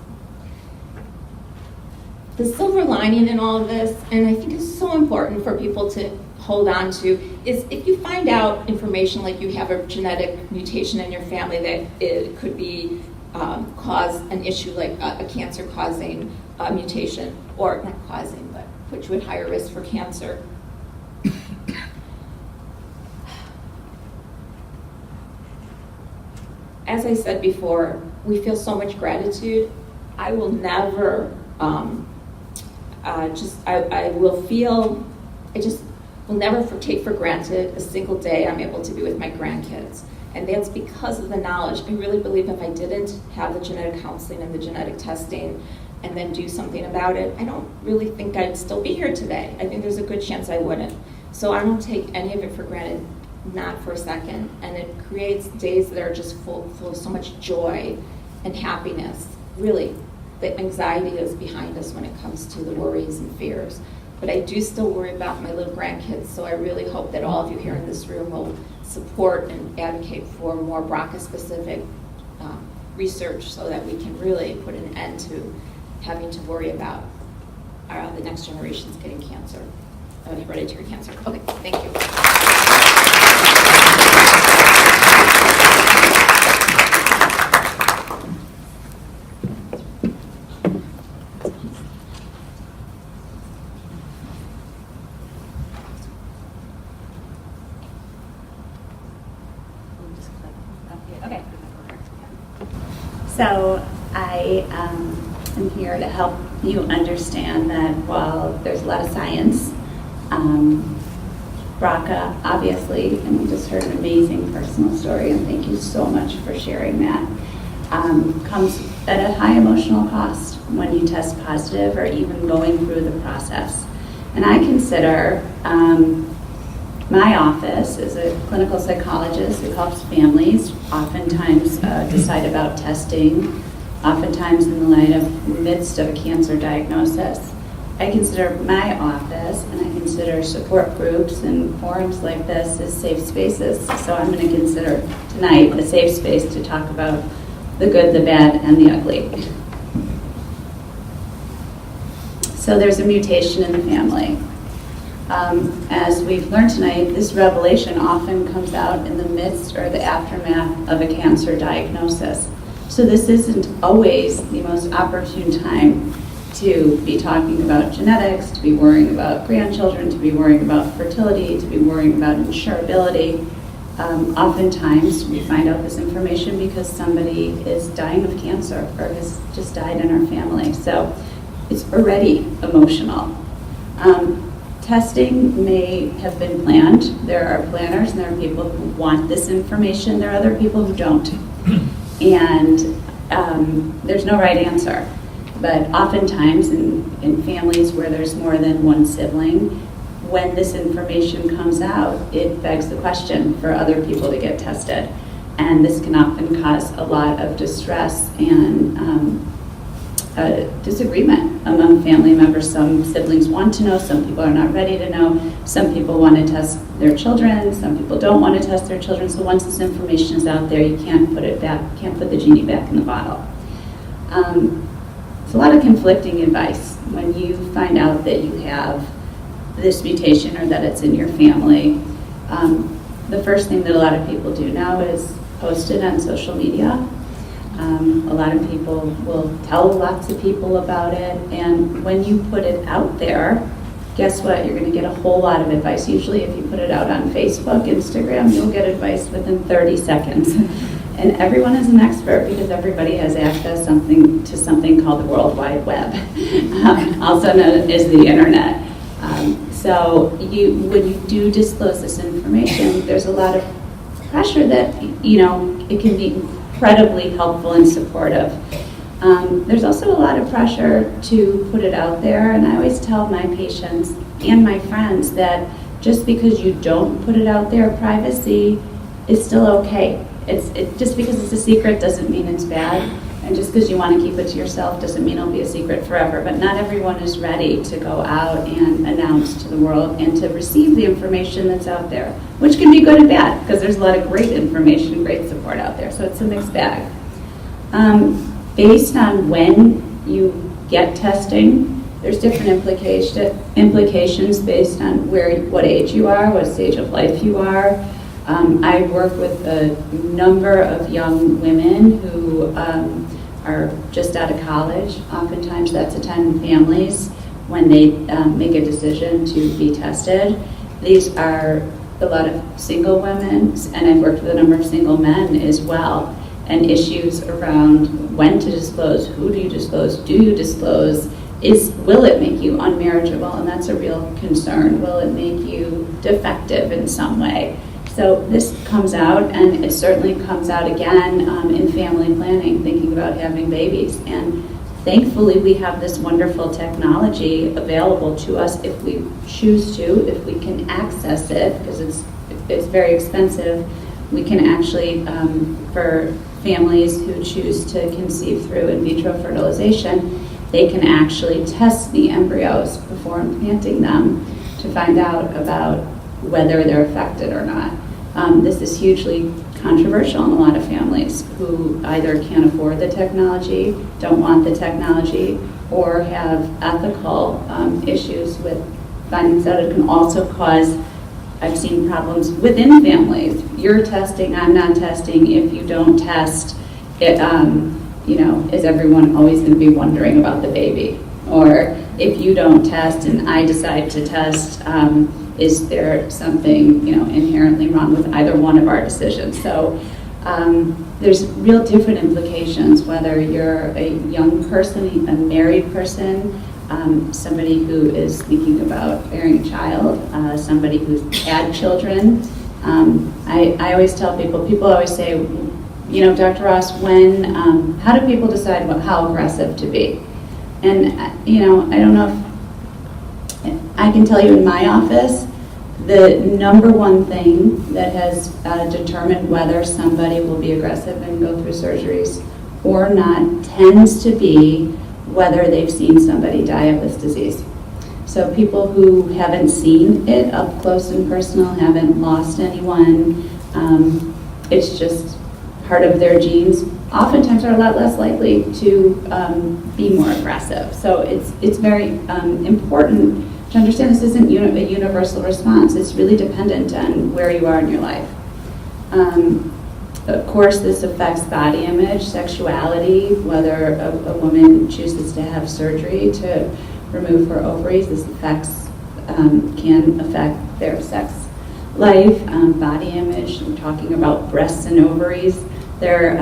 Speaker 4: The silver lining in all of this, and I think is so important for people to hold on to, is if you find out information like you have a genetic mutation in your family that it could be cause an issue like a cancer-causing mutation, or not causing, but put you at higher risk for cancer. As I said before, we feel so much gratitude. I will never I just will never take for granted a single day I'm able to be with my grandkids. And that's because of the knowledge. I really believe if I didn't have the genetic counseling and the genetic testing and then do something about it, I don't really think I'd still be here today. I think there's a good chance I wouldn't. So I don't take any of it for granted. not for a second, and it creates days that are just full of so much joy and happiness. Really, the anxiety is behind us when it comes to the worries and fears. But I do still worry about my little grandkids, so I really hope that all of you here in this room will support and advocate for more BRCA-specific research so that we can really put an end to having to worry about the next generations getting cancer, hereditary cancer. Okay, thank you.
Speaker 5: Okay. So I am here to help you understand that while there's a lot of science, BRCA, obviously, and we just heard an amazing personal story, and thank you so much for sharing that, comes at a high emotional cost when you test positive or even going through the process. And I consider my office is a clinical psychologist who helps families oftentimes decide about testing, oftentimes in the midst of a cancer diagnosis. I consider my office and I consider support groups and forums like this as safe spaces. So I'm going to consider tonight a safe space to talk about the good, the bad, and the ugly. So there's a mutation in the family. As we've learned tonight, this revelation often comes out in the midst or the aftermath of a cancer diagnosis. So this isn't always the most opportune time to be talking about genetics, to be worrying about grandchildren, to be worrying about fertility, to be worrying about insurability. Oftentimes we find out this information because somebody is dying of cancer or has just died in our family. So it's already emotional. Testing may have been planned. There are planners and there are people who want this information. There are other people who don't. And there's no right answer. But oftentimes in families where there's more than one sibling, when this information comes out, it begs the question for other people to get tested. And this can often cause a lot of distress and disagreement among family members. Some siblings want to know, some people are not ready to know, some people want to test their children, some people don't want to test their children. So once this information is out there, you can't put it back, can't put the genie back in the bottle. It's a lot of conflicting advice when you find out that you have this mutation or that it's in your family. The first thing that a lot of people do now is post it on social media. A lot of people will tell lots of people about it, and when you put it out there, guess what? You're going to get a whole lot of advice. Usually if you put it out on Facebook, Instagram, you'll get advice within 30 seconds. And everyone is an expert because everybody has access to something called the World Wide Web, also known as the Internet. So when you do disclose this information, there's a lot of pressure that, it can be incredibly helpful and supportive. There's also a lot of pressure to put it out there, and I always tell my patients and my friends that just because you don't put it out there, privacy is still okay. Just because it's a secret doesn't mean it's bad, and just because you want to keep it to yourself doesn't mean it'll be a secret forever. But not everyone is ready to go out and announce to the world and to receive the information that's out there, which can be good and bad, because there's a lot of great information, great support out there. So it's a mixed bag. Based on when you get testing, there's different implications based on what age you are, what stage of life you are. I work with a number of young women who are just out of college. Oftentimes that's a time in families when they make a decision to be tested. These are a lot of single women, and I've worked with a number of single men as well, and issues around when to disclose, who do you disclose, do you disclose, will it make you unmarriageable, and that's a real concern. Will it make you defective in some way? So this comes out, and it certainly comes out again in family planning, thinking about having babies. And thankfully, we have this wonderful technology available to us if we choose to, if we can access it, because it's it's very expensive, we can actually, for families who choose to conceive through in vitro fertilization, they can actually test the embryos before implanting them to find out about whether they're affected or not. This is hugely controversial in a lot of families who either can't afford the technology, don't want the technology, or have ethical issues with findings out. It can also cause, I've seen problems within families. You're testing, I'm not testing. If you don't test, it, is everyone always going to be wondering about the baby? Or if you don't test and I decide to test, is there something inherently wrong with either one of our decisions? So there's real different implications whether you're a young person, a married person, somebody who is thinking about bearing a child, somebody who's had children. I always tell people always say, Dr. Ross, how do people decide how aggressive to be? And, I don't know if I can tell you in my office, the number one thing that has determined whether somebody will be aggressive and go through surgeries or not tends to be whether they've seen somebody die of this disease. So people who haven't seen it up close and personal, haven't lost anyone, it's just part of their genes, oftentimes are a lot less likely to be more aggressive. So it's very important to understand this isn't a universal response. It's really dependent on where you are in your life. Of course, this affects body image, sexuality, whether a woman chooses to have surgery to remove her ovaries. This can affect their sex life, body image. We're talking about breasts and ovaries. They're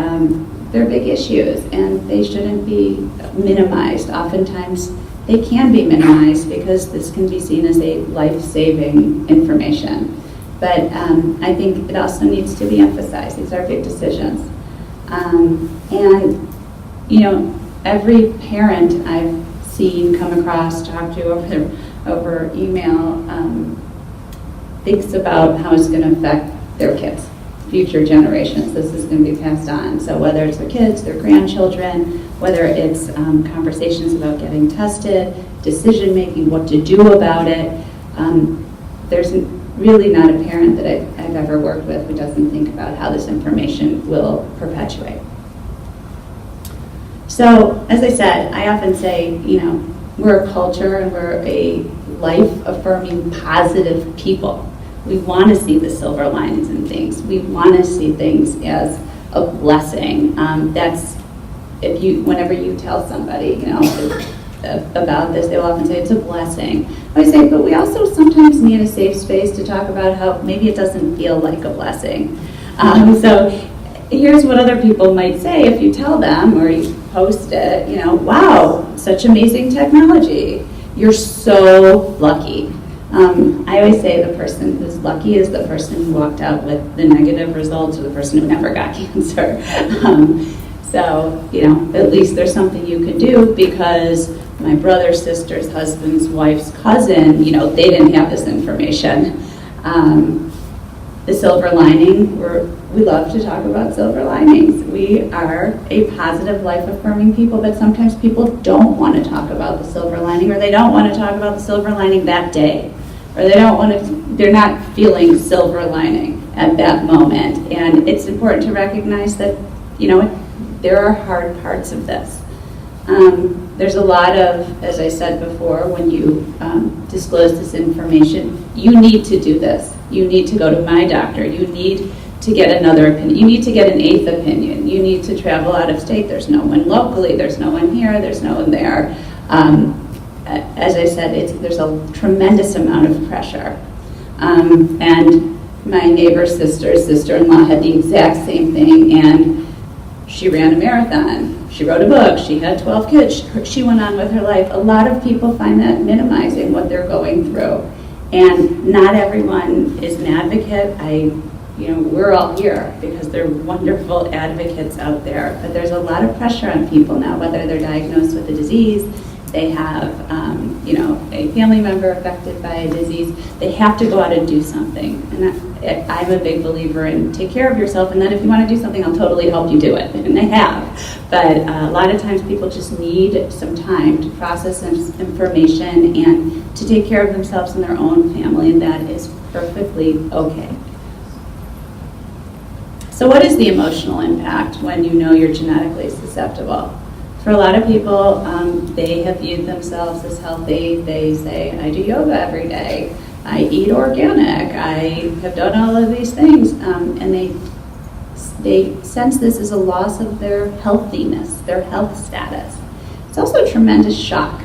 Speaker 5: big issues, and they shouldn't be minimized. Oftentimes, they can be minimized because this can be seen as a life-saving information. But I think it also needs to be emphasized. These are big decisions. Every parent I've seen, come across, talked to over email, thinks about how it's going to affect their kids, future generations. This is going to be passed on. So whether it's their kids, their grandchildren, whether it's conversations about getting tested, decision making, what to do about it, there's really not a parent that I've ever worked with who doesn't think about how this information will perpetuate. So, as I said, I often say, we're a culture and we're a life-affirming, positive people. We want to see the silver linings in things. We want to see things as a blessing. Whenever you tell somebody, about this, they will often say it's a blessing. I say, but we also sometimes need a safe space to talk about how maybe it doesn't feel like a blessing. So here's what other people might say if you tell them or you post it, wow, such amazing technology. You're so lucky. I always say the person who's lucky is the person who walked out with the negative results or the person who never got cancer. So, at least there's something you can do because my brother's sister's husband's wife's cousin, they didn't have this information. The silver lining, we love to talk about silver linings. We are a positive, life-affirming people, but sometimes people don't want to talk about the silver lining, or they don't want to talk about the silver lining that day, or they're not feeling silver lining at that moment. And it's important to recognize that, there are hard parts of this. There's a lot of, as I said before, when you disclose this information, you need to do this. You need to go to my doctor. You need to get another opinion. You need to get an eighth opinion. You need to travel out of state. There's no one locally. There's no one here. There's no one there. As I said, there's a tremendous amount of pressure. And my neighbor's sister-in-law had the exact same thing, and she ran a marathon. She wrote a book. She had 12 kids. She went on with her life. A lot of people find that minimizing what they're going through. And not everyone is an advocate. We're all here because they're wonderful advocates out there. But there's a lot of pressure on people now, whether they're diagnosed with a disease, they have, a family member affected by a disease. They have to go out and do something. And I'm a big believer in take care of yourself, and then if you want to do something, I'll totally help you do it, and I have. But a lot of times people just need some time to process this information and to take care of themselves and their own family, and that is perfectly okay. So what is the emotional impact when you know you're genetically susceptible? For a lot of people, they have viewed themselves as healthy. They say, I do yoga every day. I eat organic. I have done all of these things. And they sense this as a loss of their healthiness, their health status. It's also a tremendous shock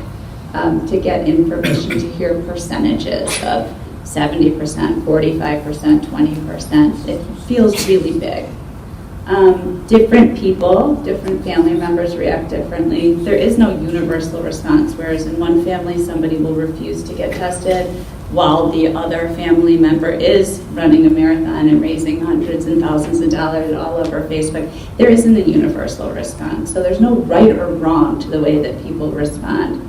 Speaker 5: to get information, to hear percentages of 70%, 45%, 20%. It feels really big. Different people, different family members react differently. There is no universal response, whereas in one family somebody will refuse to get tested while the other family member is running a marathon and raising hundreds and thousands of dollars all over Facebook. There isn't a universal response, so there's no right or wrong to the way that people respond.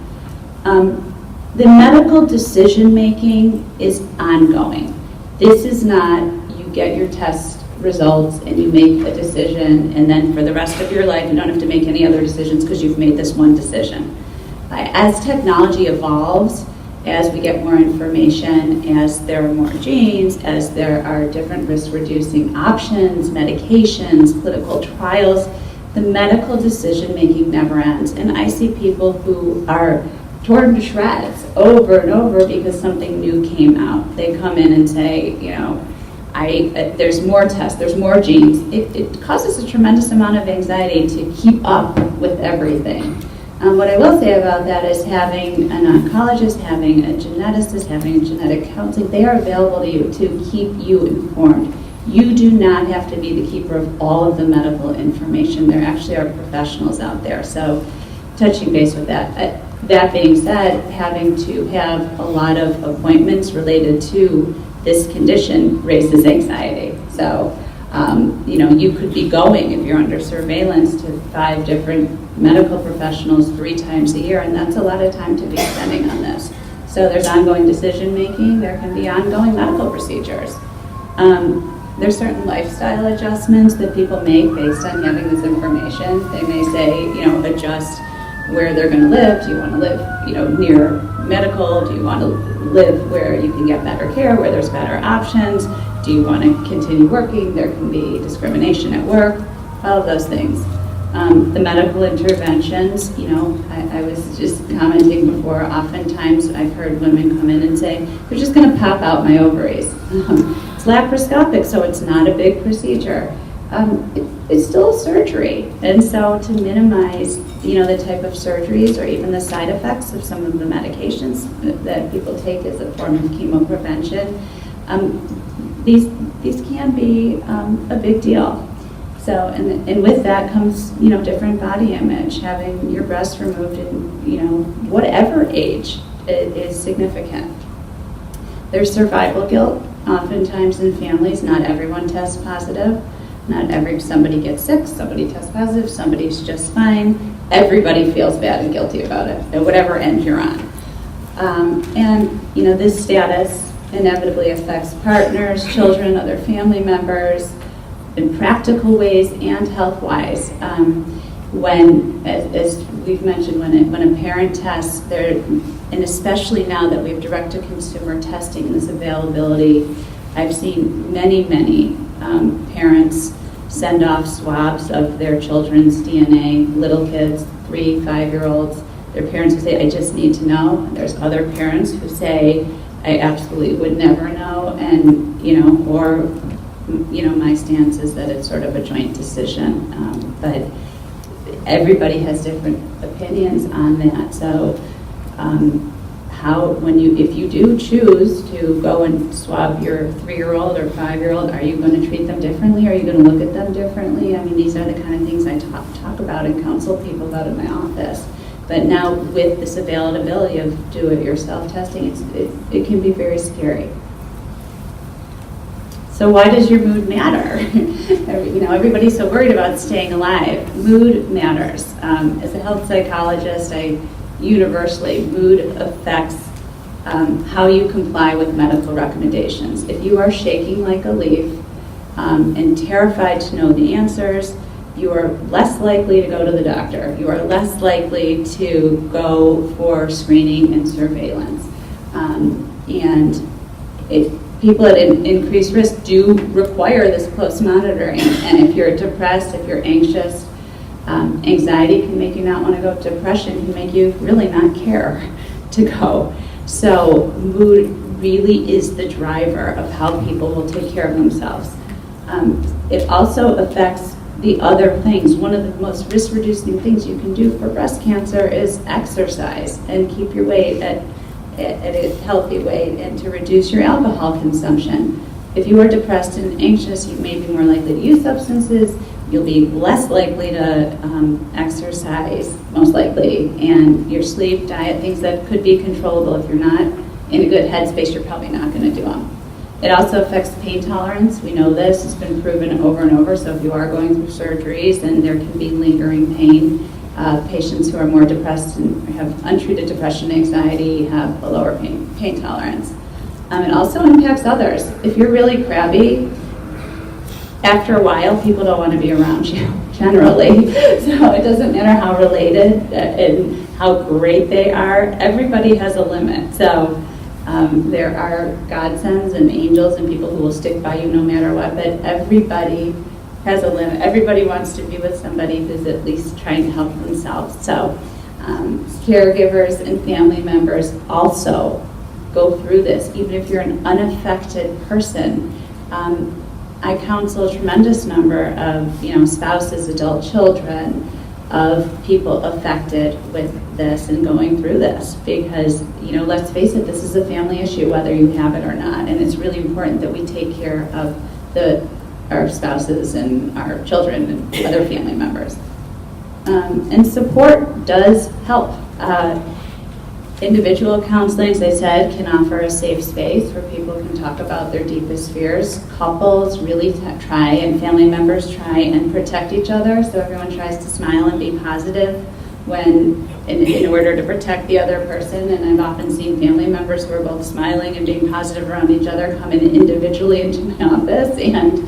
Speaker 5: The medical decision making is ongoing. This is not you get your test results and you make a decision and then for the rest of your life you don't have to make any other decisions because you've made this one decision. As technology evolves, as we get more information, as there are more genes, as there are different risk-reducing options, medications, clinical trials, the medical decision-making never ends. And I see people who are torn to shreds over and over because something new came out. They come in and say, you know, there's more tests, there's more genes. It causes a tremendous amount of anxiety to keep up with everything. What I will say about that is having an oncologist, having a geneticist, having a genetic counseling, they are available to you to keep you informed. You do not have to be the keeper of all of the medical information. There actually are professionals out there. So touching base with that. That being said, having to have a lot of appointments related to this condition raises anxiety. So, you could be going, if you're under surveillance, to 5 different medical professionals 3 times a year, and that's a lot of time to be spending on this. So there's ongoing decision making, there can be ongoing medical procedures. There's certain lifestyle adjustments that people make based on having this information. They may say, adjust where they're going to live. Do you want to live, near medical? Do you want to live where you can get better care, where there's better options? Do you want to continue working? There can be discrimination at work, all of those things. The medical interventions, I was just commenting before, oftentimes I've heard women come in and say, they're just going to pop out my ovaries. It's laparoscopic, so it's not a big procedure. It's still a surgery, and so to minimize, the type of surgeries or even the side effects of some of the medications that people take as a form of chemoprevention, these can be a big deal. So, and with that comes, different body image. Having your breasts removed in, whatever age is significant. There's survival guilt. Oftentimes in families, not everyone tests positive. Somebody gets sick, somebody tests positive, somebody's just fine. Everybody feels bad and guilty about it, at whatever end you're on. This status inevitably affects partners, children, other family members, in practical ways and health-wise. When, as we've mentioned, when a parent tests, and especially now that we have direct-to-consumer testing and this availability, I've seen many parents send off swabs of their children's DNA, little kids, 3, 5-year-olds. Their parents who say, I just need to know. And there's other parents who say, I absolutely would never know, and, my stance is that it's sort of a joint decision. But everybody has different opinions on that. So if you do choose to go and swab your 3-year-old or 5-year-old, are you going to treat them differently? Are you going to look at them differently? I mean, these are the kind of things I talk about and counsel people about in my office. But now with this availability of do-it-yourself testing, it can be very scary. So why does your mood matter? Everybody's so worried about staying alive. Mood matters. As a health psychologist, universally, mood affects how you comply with medical recommendations. If you are shaking like a leaf and terrified to know the answers, you are less likely to go to the doctor. You are less likely to go for screening and surveillance. People at increased risk do require this close monitoring. And if you're depressed, if you're anxious, anxiety can make you not want to go. Depression can make you really not care to go. So mood really is the driver of how people will take care of themselves. It also affects the other things. One of the most risk-reducing things you can do for breast cancer is exercise and keep your weight at a healthy weight, and to reduce your alcohol consumption. If you are depressed and anxious, you may be more likely to use substances. You'll be less likely to exercise, most likely, and your sleep, diet, things that could be controllable. If you're not in a good headspace, you're probably not going to do them. It also affects pain tolerance. We know this. It's been proven over and over. So if you are going through surgeries and there can be lingering pain, patients who are more depressed and have untreated depression, anxiety, have a lower pain tolerance. It also impacts others. If you're really crabby, after a while, people don't want to be around you, generally. So it doesn't matter how related and how great they are. Everybody has a limit. So there are godsends and angels and people who will stick by you no matter what, but everybody has a limit. Everybody wants to be with somebody who's at least trying to help themselves. So caregivers and family members also go through this, even if you're an unaffected person. I counsel a tremendous number of spouses, adult children, of people affected with this and going through this, because let's face it, this is a family issue whether you have it or not, and it's really important that we take care of our spouses and our children and other family members. And support does help. Individual counseling, as I said, can offer a safe space where people can talk about their deepest fears. Couples really try, and family members try and protect each other, so everyone tries to smile and be positive in order to protect the other person. And I've often seen family members who are both smiling and being positive around each other come in individually into my office and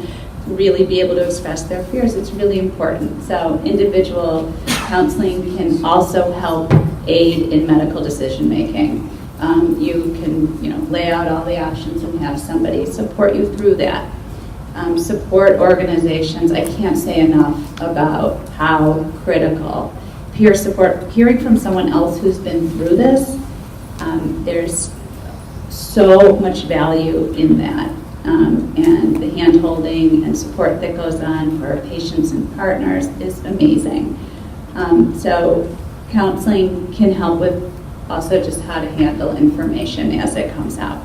Speaker 5: really be able to express their fears. It's really important. So individual counseling can also help aid in medical decision making. You can lay out all the options and have somebody support you through that. Support organizations, I can't say enough about how critical peer support, hearing from someone else who's been through this, there's so much value in that. And the hand-holding and support that goes on for our patients and partners is amazing. So counseling can help with also just how to handle information as it comes out.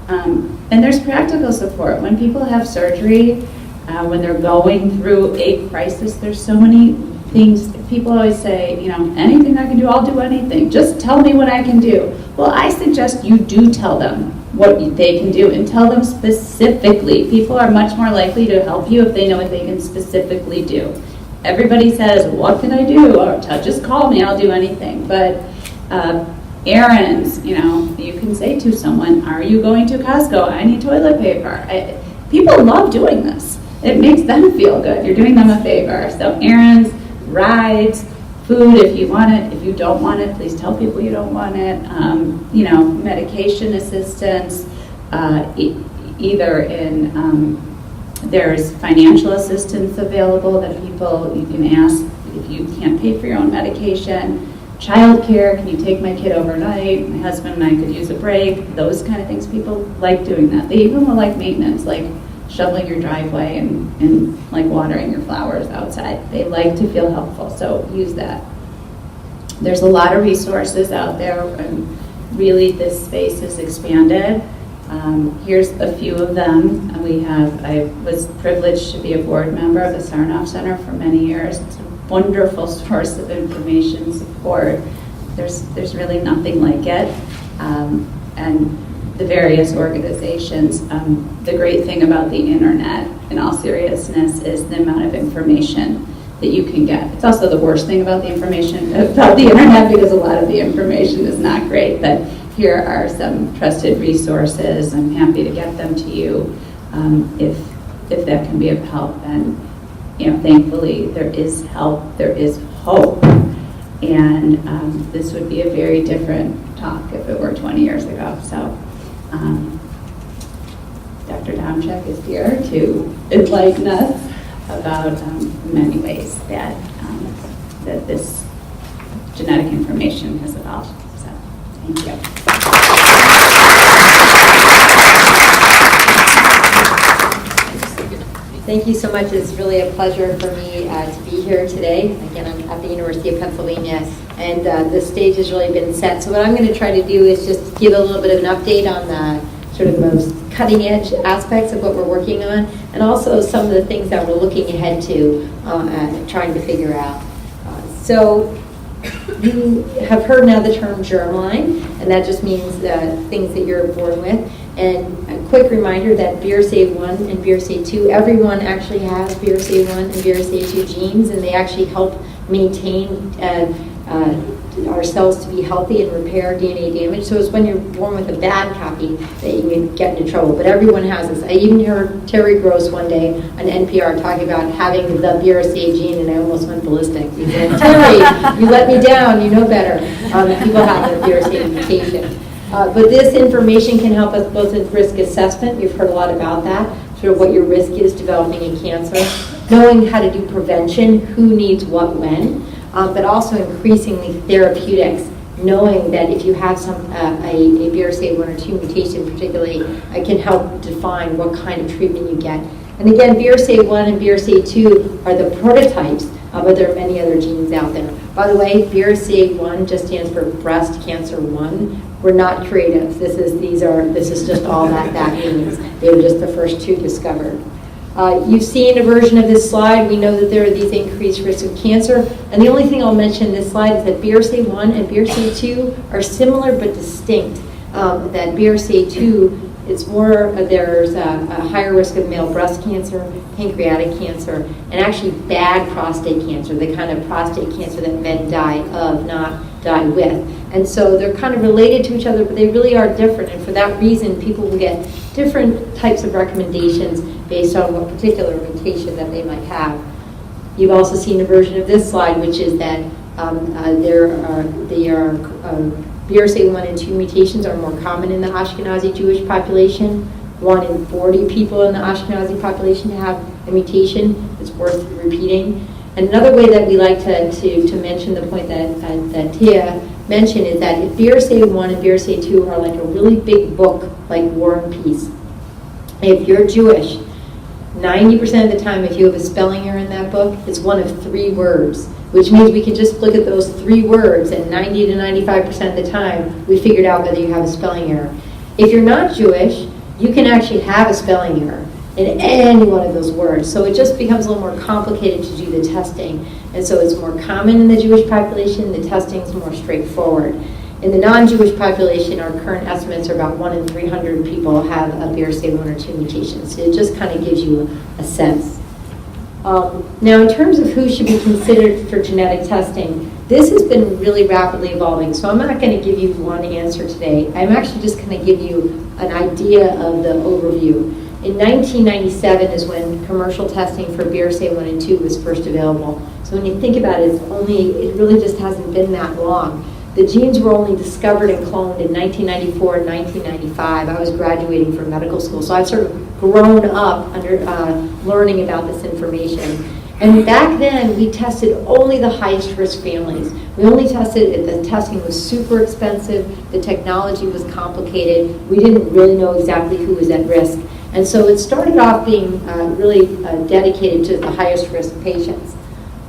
Speaker 5: And there's practical support. When people have surgery, when they're going through a crisis, there's so many things. People always say, anything I can do, I'll do anything. Just tell me what I can do. Well, I suggest you do tell them what they can do and tell them specifically. People are much more likely to help you if they know what they can specifically do. Everybody says, what can I do? Or just call me, I'll do anything. But errands, you can say to someone, are you going to Costco? I need toilet paper. People love doing this. It makes them feel good. You're doing them a favor. So errands, rides, food if you want it. If you don't want it, please tell people you don't want it. Medication assistance, either in there's financial assistance available that you can ask if you can't pay for your own medication. Childcare, can you take my kid overnight? My husband and I could use a break. Those kind of things, people like doing that. They even will like maintenance, like shoveling your driveway and like watering your flowers outside. They like to feel helpful, so use that. There's a lot of resources out there, and really this space has expanded. Here's a few of them. I was privileged to be a board member of the Sarnoff Center for many years. It's a wonderful source of information, support. There's really nothing like it. And the various organizations. The great thing about the internet, in all seriousness, is the amount of information that you can get. It's also the worst thing about the information, about the internet, because a lot of the information is not great. But here are some trusted resources. I'm happy to get them to you if that can be of help. And thankfully there is help, there is hope, and this would be a very different talk if it were 20 years ago. So Dr. Domchek is here to enlighten us about many ways that this genetic information has evolved. So thank you.
Speaker 6: Thank you so much. It's really a pleasure for me to be here today. Again, I'm at the University of Pennsylvania, and the stage has really been set. So what I'm going to try to do is just give a little bit of an update on the sort of most cutting edge aspects of what we're working on, and also some of the things that we're looking ahead to and trying to figure out. So you have heard now the term germline, and that just means things that you're born with. And a quick reminder that BRCA1 and BRCA2, everyone actually has BRCA1 and BRCA2 genes, and they actually help maintain our cells to be healthy and repair DNA damage. So it's when you're born with a bad copy that you can get into trouble. But everyone has this. I even heard Terry Gross one day on NPR talking about having the BRCA gene, and I almost went ballistic. He said, "Terry, you let me down. You know better." People have the BRCA mutation. But this information can help us both in risk assessment. You've heard a lot about that, sort of what your risk is developing a cancer, knowing how to do prevention, who needs what when, but also increasingly therapeutics, knowing that if you have a BRCA1 or 2 mutation particularly, it can help define what kind of treatment you get. And again, BRCA1 and BRCA2 are the prototypes, but there are many other genes out there. By the way, BRCA1 just stands for breast cancer 1. We're not creative. This is just all that means. They were just the first 2 discovered. You've seen a version of this slide. We know that there are these increased risks of cancer. And the only thing I'll mention in this slide is that BRCA1 and BRCA2 are similar but distinct. That BRCA2, there's a higher risk of male breast cancer, pancreatic cancer, and actually bad prostate cancer, the kind of prostate cancer that men die of, not die with. And so they're kind of related to each other, but they really are different. And for that reason, people will get different types of recommendations based on what particular mutation that they might have. You've also seen a version of this slide, which is that BRCA1 and 2 mutations are more common in the Ashkenazi Jewish population. 1 in 40 people in the Ashkenazi population have a mutation. It's worth repeating. And another way that we like to mention the point that Tia mentioned is that if BRCA1 and BRCA2 are like a really big book, like War and Peace, if you're Jewish, 90% of the time, if you have a spelling error in that book, it's one of 3 words, which means we can just look at those 3 words, and 90 to 95% of the time, we figured out whether you have a spelling error. If you're not Jewish, you can actually have a spelling error in any one of those words. So it just becomes a little more complicated to do the testing. And so it's more common in the Jewish population, the testing is more straightforward. In the non-Jewish population, our current estimates are about 1 in 300 people have a BRCA1 or 2 mutations. So it just kind of gives you a sense. Now, in terms of who should be considered for genetic testing, this has been really rapidly evolving. So I'm not going to give you one answer today. I'm actually just going to give you an idea of the overview. In 1997 is when commercial testing for BRCA1 and 2 was first available. So when you think about it, it really just hasn't been that long. The genes were only discovered and cloned in 1994 and 1995. I was graduating from medical school, so I've sort of grown up learning about this information. And back then, we tested only the highest risk families. We only tested, the testing was super expensive, the technology was complicated, we didn't really know exactly who was at risk. And so it started off being really dedicated to the highest risk patients.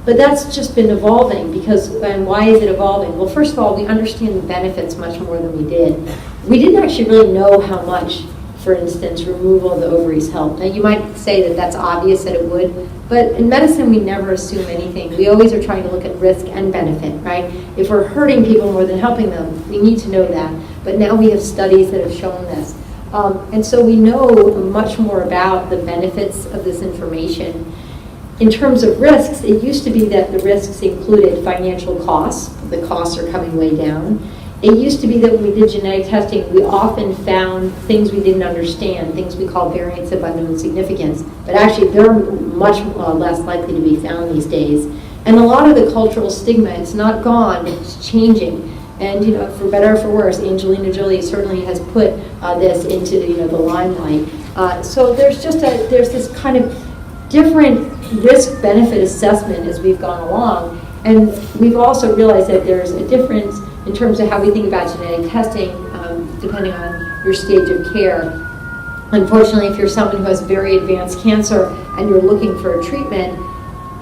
Speaker 6: But that's just been evolving and why is it evolving? Well, first of all, we understand the benefits much more than we did. We didn't actually really know how much, for instance, removal of the ovaries helped. Now, you might say that that's obvious that it would, but in medicine, we never assume anything. We always are trying to look at risk and benefit, right? If we're hurting people more than helping them, we need to know that. But now we have studies that have shown this. And so we know much more about the benefits of this information. In terms of risks, it used to be that the risks included financial costs. The costs are coming way down. It used to be that when we did genetic testing, we often found things we didn't understand, things we call variants of unknown significance. But actually, they're much less likely to be found these days. And a lot of the cultural stigma, it's not gone, it's changing. And for better or for worse, Angelina Jolie certainly has put this into the limelight. So there's this kind of different risk-benefit assessment as we've gone along. And we've also realized that there's a difference in terms of how we think about genetic testing, depending on your stage of care. Unfortunately, if you're someone who has very advanced cancer and you're looking for a treatment,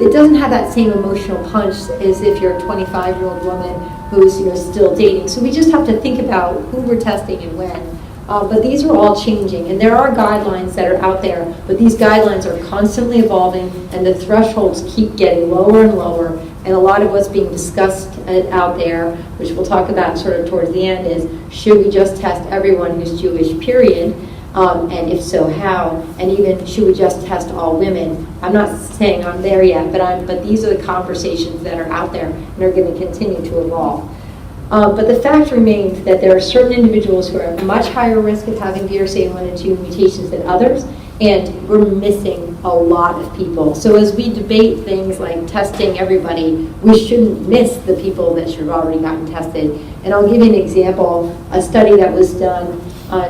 Speaker 6: it doesn't have that same emotional punch as if you're a 25-year-old woman who's still dating. So we just have to think about who we're testing and when. But these are all changing, and there are guidelines that are out there, but these guidelines are constantly evolving, and the thresholds keep getting lower and lower. And a lot of what's being discussed out there, which we'll talk about sort of towards the end, is should we just test everyone who's Jewish, period? And if so, how? And even should we just test all women? I'm not saying I'm there yet, but these are the conversations that are out there and are going to continue to evolve. But the fact remains that there are certain individuals who are at much higher risk of having BRCA1 and 2 mutations than others, and we're missing a lot of people. So as we debate things like testing everybody, we shouldn't miss the people that should have already gotten tested. And I'll give you an example. A study that was done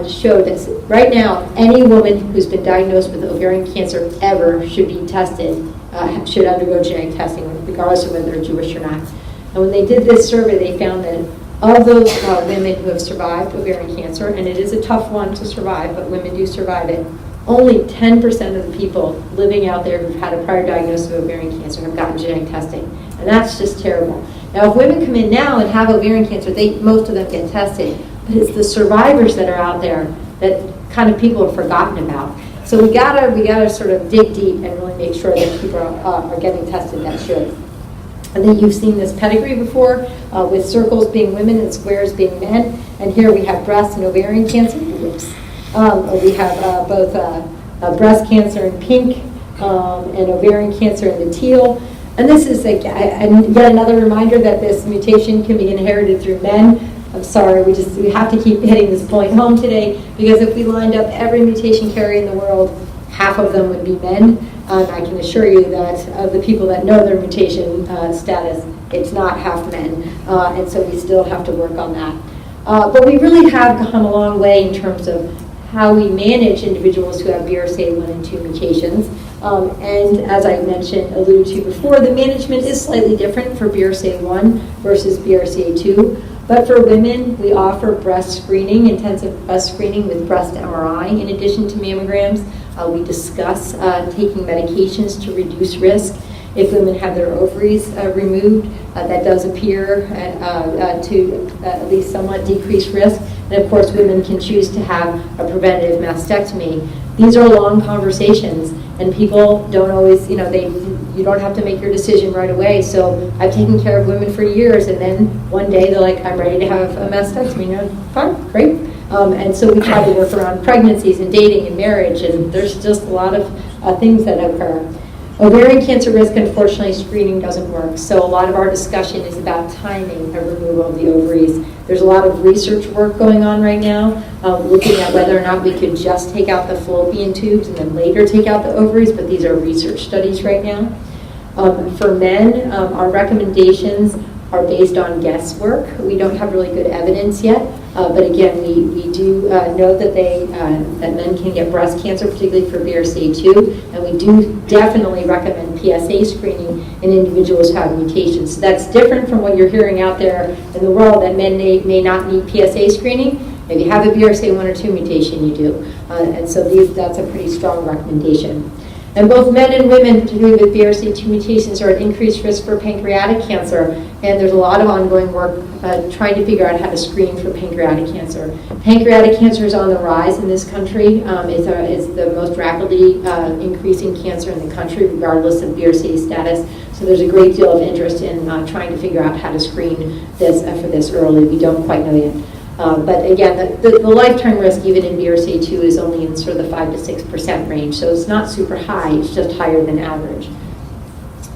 Speaker 6: showed that right now, any woman who's been diagnosed with ovarian cancer ever should be tested, should undergo genetic testing, regardless of whether they're Jewish or not. And when they did this survey, they found that of those women who have survived ovarian cancer, and it is a tough one to survive, but women do survive it, only 10% of the people living out there who've had a prior diagnosis of ovarian cancer have gotten genetic testing. And that's just terrible. Now, if women come in now and have ovarian cancer, most of them get tested. But it's the survivors that are out there that kind of people have forgotten about. So we gotta sort of dig deep and really make sure that people are getting tested that should. I think you've seen this pedigree before, with circles being women and squares being men. And here we have breast and ovarian cancer. Oops. We have both breast cancer in pink and ovarian cancer in the teal. And this is yet another reminder that this mutation can be inherited through men. I'm sorry, we have to keep hitting this point home today, because if we lined up every mutation carrier in the world, half of them would be men. I can assure you that of the people that know their mutation status, it's not half men. And so we still have to work on that. But we really have come a long way in terms of how we manage individuals who have BRCA1 and 2 mutations. And as I alluded to before, the management is slightly different for BRCA1 versus BRCA2. But for women, we offer breast screening, intensive breast screening with breast MRI in addition to mammograms. We discuss taking medications to reduce risk. If women have their ovaries removed, that does appear to at least somewhat decrease risk. And of course, women can choose to have a preventative mastectomy. These are long conversations, and people don't always, you don't have to make your decision right away. So I've taken care of women for years, and then one day they're like, I'm ready to have a mastectomy. Fine, great. And so we try to work around pregnancies and dating and marriage, and there's just a lot of things that occur. Ovarian cancer risk, unfortunately, screening doesn't work. So a lot of our discussion is about timing of removal of the ovaries. There's a lot of research work going on right now, looking at whether or not we could just take out the fallopian tubes and then later take out the ovaries, but these are research studies right now. For men, our recommendations are based on guesswork. We don't have really good evidence yet, but again, we do know that that men can get breast cancer, particularly for BRCA2, and we do definitely recommend PSA screening in individuals who have mutations. So that's different from what you're hearing out there in the world, that men may not need PSA screening. If you have a BRCA1 or 2 mutation, you do. And so that's a pretty strong recommendation. And both men and women, particularly with BRCA2 mutations, are at increased risk for pancreatic cancer. And there's a lot of ongoing work trying to figure out how to screen for pancreatic cancer. Pancreatic cancer is on the rise in this country. It's the most rapidly increasing cancer in the country, regardless of BRCA status. So there's a great deal of interest in trying to figure out how to screen this for this early. We don't quite know yet. But again, the lifetime risk, even in BRCA2, is only in sort of the 5 to 6% range. So it's not super high, it's just higher than average.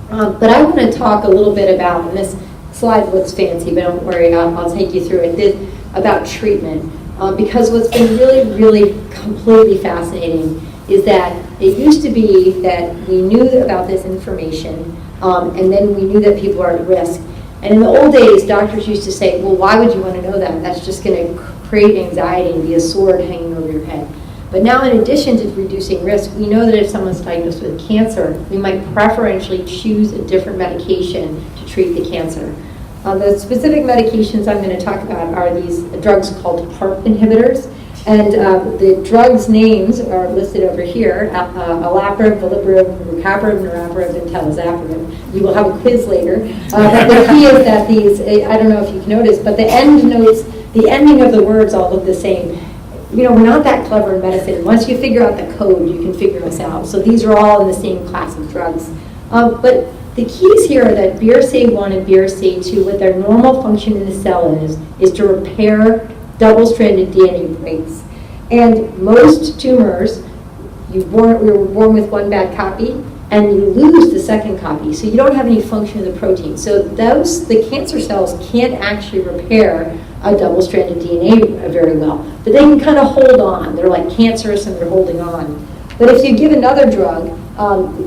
Speaker 6: But I want to talk a little bit about, and this slide looks fancy, but don't worry, I'll take you through it. About treatment. Because what's been really, really completely fascinating is that it used to be that we knew about this information, and then we knew that people are at risk. And in the old days, doctors used to say, well, why would you want to know that? That's just going to create anxiety and be a sword hanging over your head. But now, in addition to reducing risk, we know that if someone's diagnosed with cancer, we might preferentially choose a different medication to treat the cancer. The specific medications I'm going to talk about are these drugs called PARP inhibitors. And the drugs' names are listed over here: olaparib, veliparib, rucaparib, niraparib, and talazoparib. You will have a quiz later. But the key is that these, I don't know if you can notice, but the end notes, the ending of the words all look the same. You know, we're not that clever in medicine. Once you figure out the code, you can figure us out. So these are all in the same class of drugs. But the keys here are that BRCA1 and BRCA2, what their normal function in the cell is to repair double-stranded DNA breaks. And most tumors, we were born with one bad copy, and you lose the second copy, so you don't have any function of the protein. So the cancer cells can't actually repair a double-stranded DNA very well, but they can kind of hold on. They're like cancerous and they're holding on. But if you give another drug,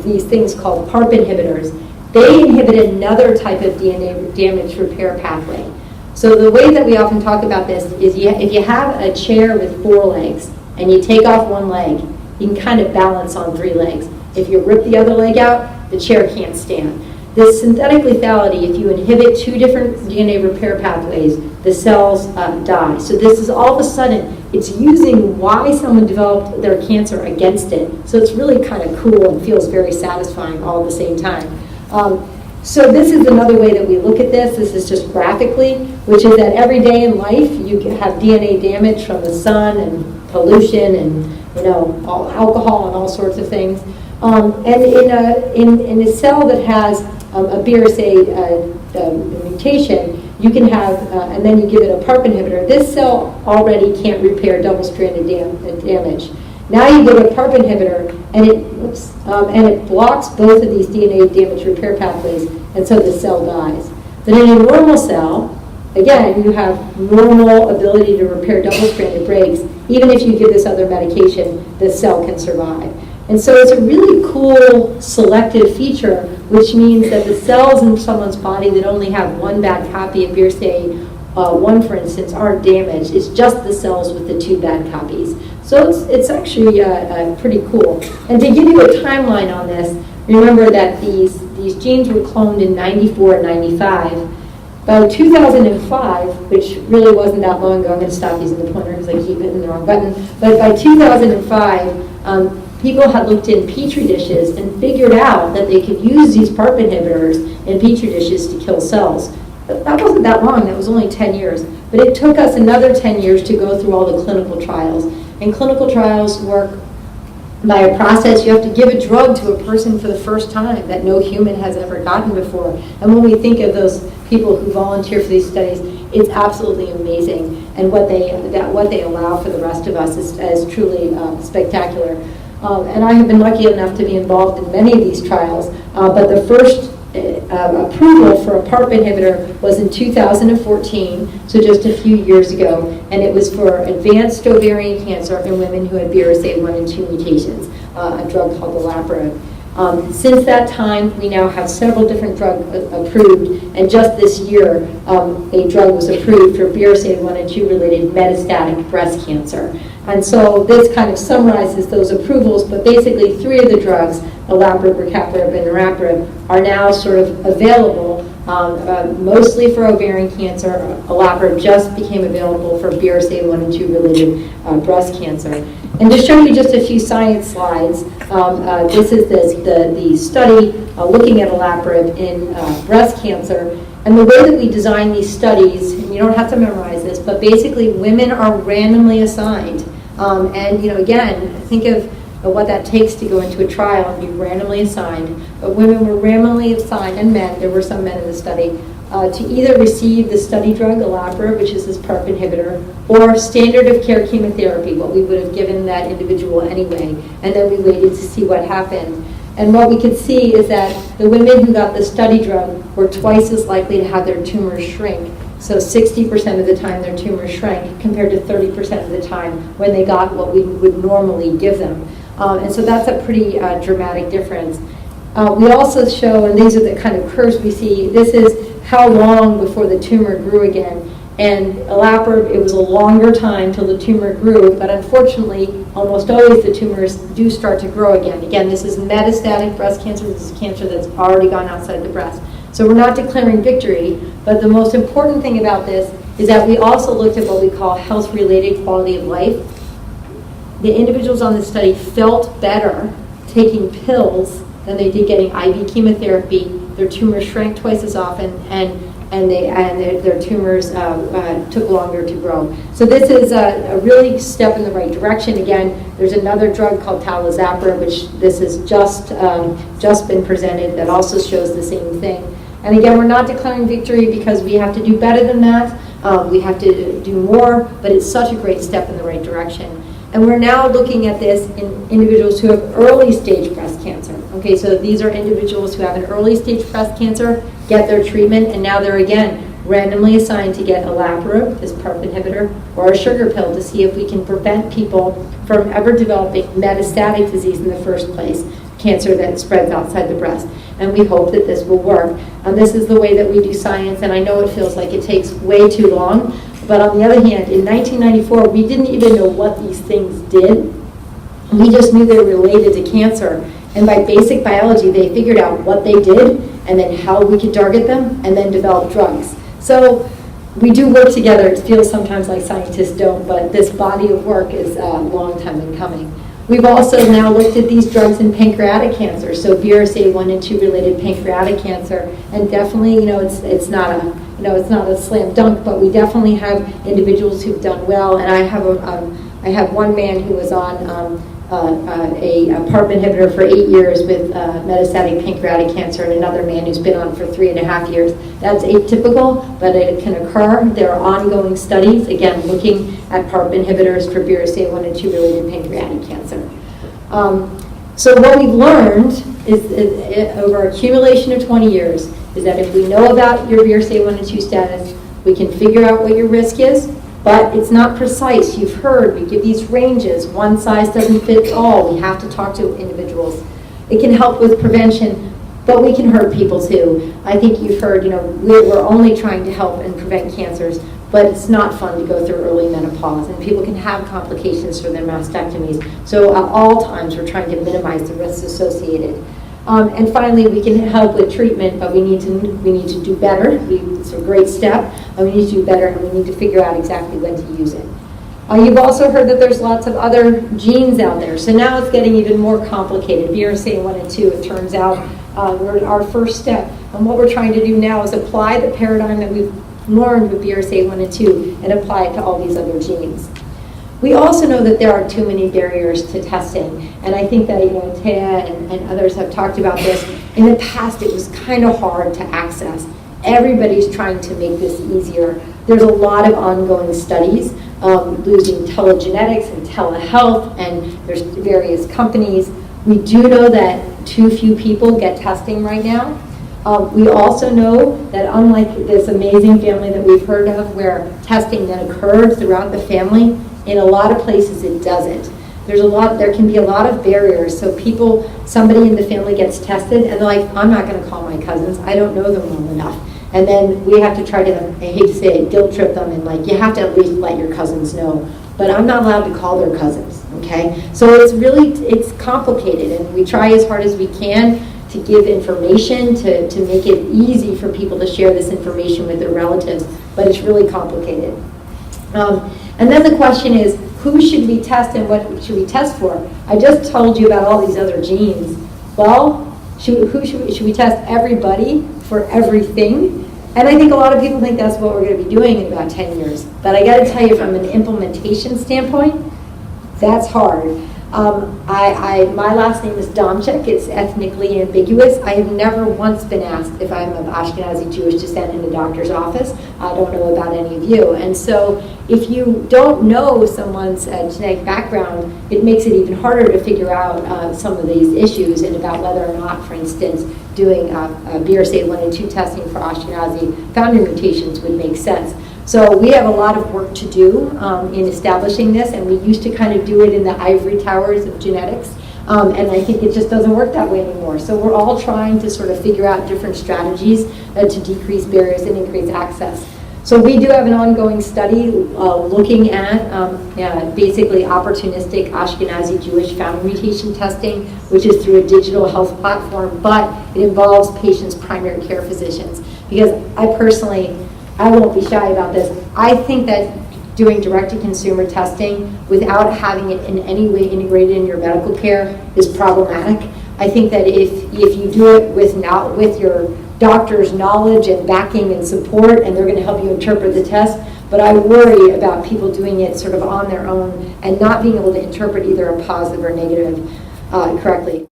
Speaker 6: these things called PARP inhibitors, they inhibit another type of DNA damage repair pathway. So the way that we often talk about this is if you have a chair with 4 legs and you take off one leg, you can kind of balance on 3 legs. If you rip the other leg out, the chair can't stand. This synthetic lethality, if you inhibit 2 different DNA repair pathways, the cells die. So this is all of a sudden, it's using why someone developed their cancer against it. So it's really kind of cool and feels very satisfying all at the same time. So this is another way that we look at this. This is just graphically, which is that every day in life you have DNA damage from the sun and pollution and all alcohol and all sorts of things. And in a cell that has a BRCA mutation, you can have, and then you give it a PARP inhibitor. This cell already can't repair double-stranded damage. Now you give a PARP inhibitor, and it blocks both of these DNA damage repair pathways, and so the cell dies. But in a normal cell, again, you have normal ability to repair double-stranded breaks. Even if you give this other medication, the cell can survive. And so it's a really cool selective feature, which means that the cells in someone's body that only have one bad copy of BRCA1, for instance, aren't damaged. It's just the cells with the 2 bad copies. So it's actually pretty cool. And to give you a timeline on this, remember that these genes were cloned in 94 and 95. By 2005, which really wasn't that long ago, I'm going to stop using the pointer because I keep hitting the wrong button, but by 2005, people had looked in Petri dishes and figured out that they could use these PARP inhibitors in Petri dishes to kill cells. That wasn't that long, that was only 10 years. But it took us another 10 years to go through all the clinical trials. And clinical trials work by a process. You have to give a drug to a person for the first time that no human has ever gotten before. And when we think of those people who volunteer for these studies, it's absolutely amazing. And what they allow for the rest of us is truly spectacular. And I have been lucky enough to be involved in many of these trials, but the first approval for a PARP inhibitor was in 2014, so just a few years ago, and it was for advanced ovarian cancer in women who had BRCA1 and 2 mutations, a drug called olaparib. Since that time, we now have several different drugs approved, and just this year, a drug was approved for BRCA1 and 2 related metastatic breast cancer. And so this kind of summarizes those approvals, but basically 3 of the drugs, olaparib, rucaparib, and niraparib, are now sort of available, mostly for ovarian cancer. Olaparib just became available for BRCA1 and 2 related breast cancer. And to show you just a few science slides, this is the study looking at olaparib in breast cancer. And the way that we design these studies, and you don't have to memorize this, but basically women are randomly assigned. And again, think of what that takes to go into a trial and be randomly assigned. But women were randomly assigned, and men, there were some men in the study, to either receive the study drug, olaparib, which is this PARP inhibitor, or standard of care chemotherapy, what we would have given that individual anyway. And then we waited to see what happened. And what we could see is that the women who got the study drug were twice as likely to have their tumors shrink. So 60% of the time their tumors shrank compared to 30% of the time when they got what we would normally give them. And so that's a pretty dramatic difference. We also show, and these are the kind of curves we see, this is how long before the tumor grew again. And olaparib, it was a longer time till the tumor grew, but unfortunately, almost always the tumors do start to grow again. Again, this is metastatic breast cancer. This is cancer that's already gone outside the breast. So we're not declaring victory, but the most important thing about this is that we also looked at what we call health-related quality of life. The individuals on this study felt better taking pills than they did getting IV chemotherapy. Their tumors shrank twice as often, and their tumors took longer to grow. So this is a really step in the right direction. Again, there's another drug called talazoparib, which this has just been presented, that also shows the same thing. And again, we're not declaring victory because we have to do better than that. We have to do more, but it's such a great step in the right direction. And we're now looking at this in individuals who have early stage breast cancer. Okay, so these are individuals who have an early stage breast cancer, get their treatment, and now they're again randomly assigned to get olaparib, this PARP inhibitor, or a sugar pill to see if we can prevent people from ever developing metastatic disease in the first place, cancer that spreads outside the breast. And we hope that this will work. And this is the way that we do science, and I know it feels like it takes way too long, but on the other hand, in 1994, we didn't even know what these things did. We just knew they were related to cancer. And by basic biology, they figured out what they did and then how we could target them and then develop drugs. So we do work together. It feels sometimes like scientists don't, but this body of work is a long time in coming. We've also now looked at these drugs in pancreatic cancer, so BRCA 1 and 2 related pancreatic cancer, and definitely, it's not a slam dunk, but we definitely have individuals who've done well. And I have one man who was on a PARP inhibitor for 8 years with metastatic pancreatic cancer, and another man who's been on for 3.5 years. That's atypical, but it can occur. There are ongoing studies, again, looking at PARP inhibitors for BRCA 1 and 2 related pancreatic cancer. So what we've learned is over accumulation of 20 years is that if we know about your BRCA 1 and 2 status, we can figure out what your risk is, but it's not precise. You've heard, we give these ranges. One size doesn't fit all. We have to talk to individuals. It can help with prevention, but we can hurt people too. I think you've heard, we're only trying to help and prevent cancers, but it's not fun to go through early menopause, and people can have complications for their mastectomies. So at all times, we're trying to minimize the risks associated. And finally, we can help with treatment, but we need to do better. It's a great step, and we need to do better, and we need to figure out exactly when to use it. You've also heard that there's lots of other genes out there, so now it's getting even more complicated. BRCA 1 and 2, it turns out, were our first step. And what we're trying to do now is apply the paradigm that we've learned with BRCA 1 and 2 and apply it to all these other genes. We also know that there are too many barriers to testing, and I think that Taya and others have talked about this. In the past, it was kind of hard to access. Everybody's trying to make this easier. There's a lot of ongoing studies using telegenetics and telehealth, and there's various companies. We do know that too few people get testing right now. We also know that unlike this amazing family that we've heard of where testing then occurs throughout the family, in a lot of places it doesn't. There can be a lot of barriers. So somebody in the family gets tested and they're like, I'm not going to call my cousins. I don't know them well enough. And then we have to try to, I hate to say it, guilt trip them and you have to at least let your cousins know. But I'm not allowed to call their cousins, okay? So it's complicated, and we try as hard as we can to give information, to make it easy for people to share this information with their relatives, but it's really complicated. And then the question is, who should we test and what should we test for? I just told you about all these other genes. Well, should we test everybody for everything? And I think a lot of people think that's what we're going to be doing in about 10 years. But I got to tell you, from an implementation standpoint, that's hard. My last name is Domchek. It's ethnically ambiguous. I have never once been asked if I'm of Ashkenazi Jewish descent in the doctor's office. I don't know about any of you. And so if you don't know someone's genetic background, it makes it even harder to figure out some of these issues and about whether or not, for instance, doing BRCA 1 and 2 testing for Ashkenazi founder mutations would make sense. So we have a lot of work to do in establishing this, and we used to kind of do it in the ivory towers of genetics, and I think it just doesn't work that way anymore. So we're all trying to sort of figure out different strategies to decrease barriers and increase access. So we do have an ongoing study looking at basically opportunistic Ashkenazi Jewish founder mutation testing, which is through a digital health platform, but it involves patients' primary care physicians. Because I won't be shy about this. I think that doing direct-to-consumer testing without having it in any way integrated in your medical care is problematic. I think that if you do it with your doctor's knowledge and backing and support, and they're going to help you interpret the test, but I worry about people doing it sort of on their own and not being able to interpret either a positive or negative correctly.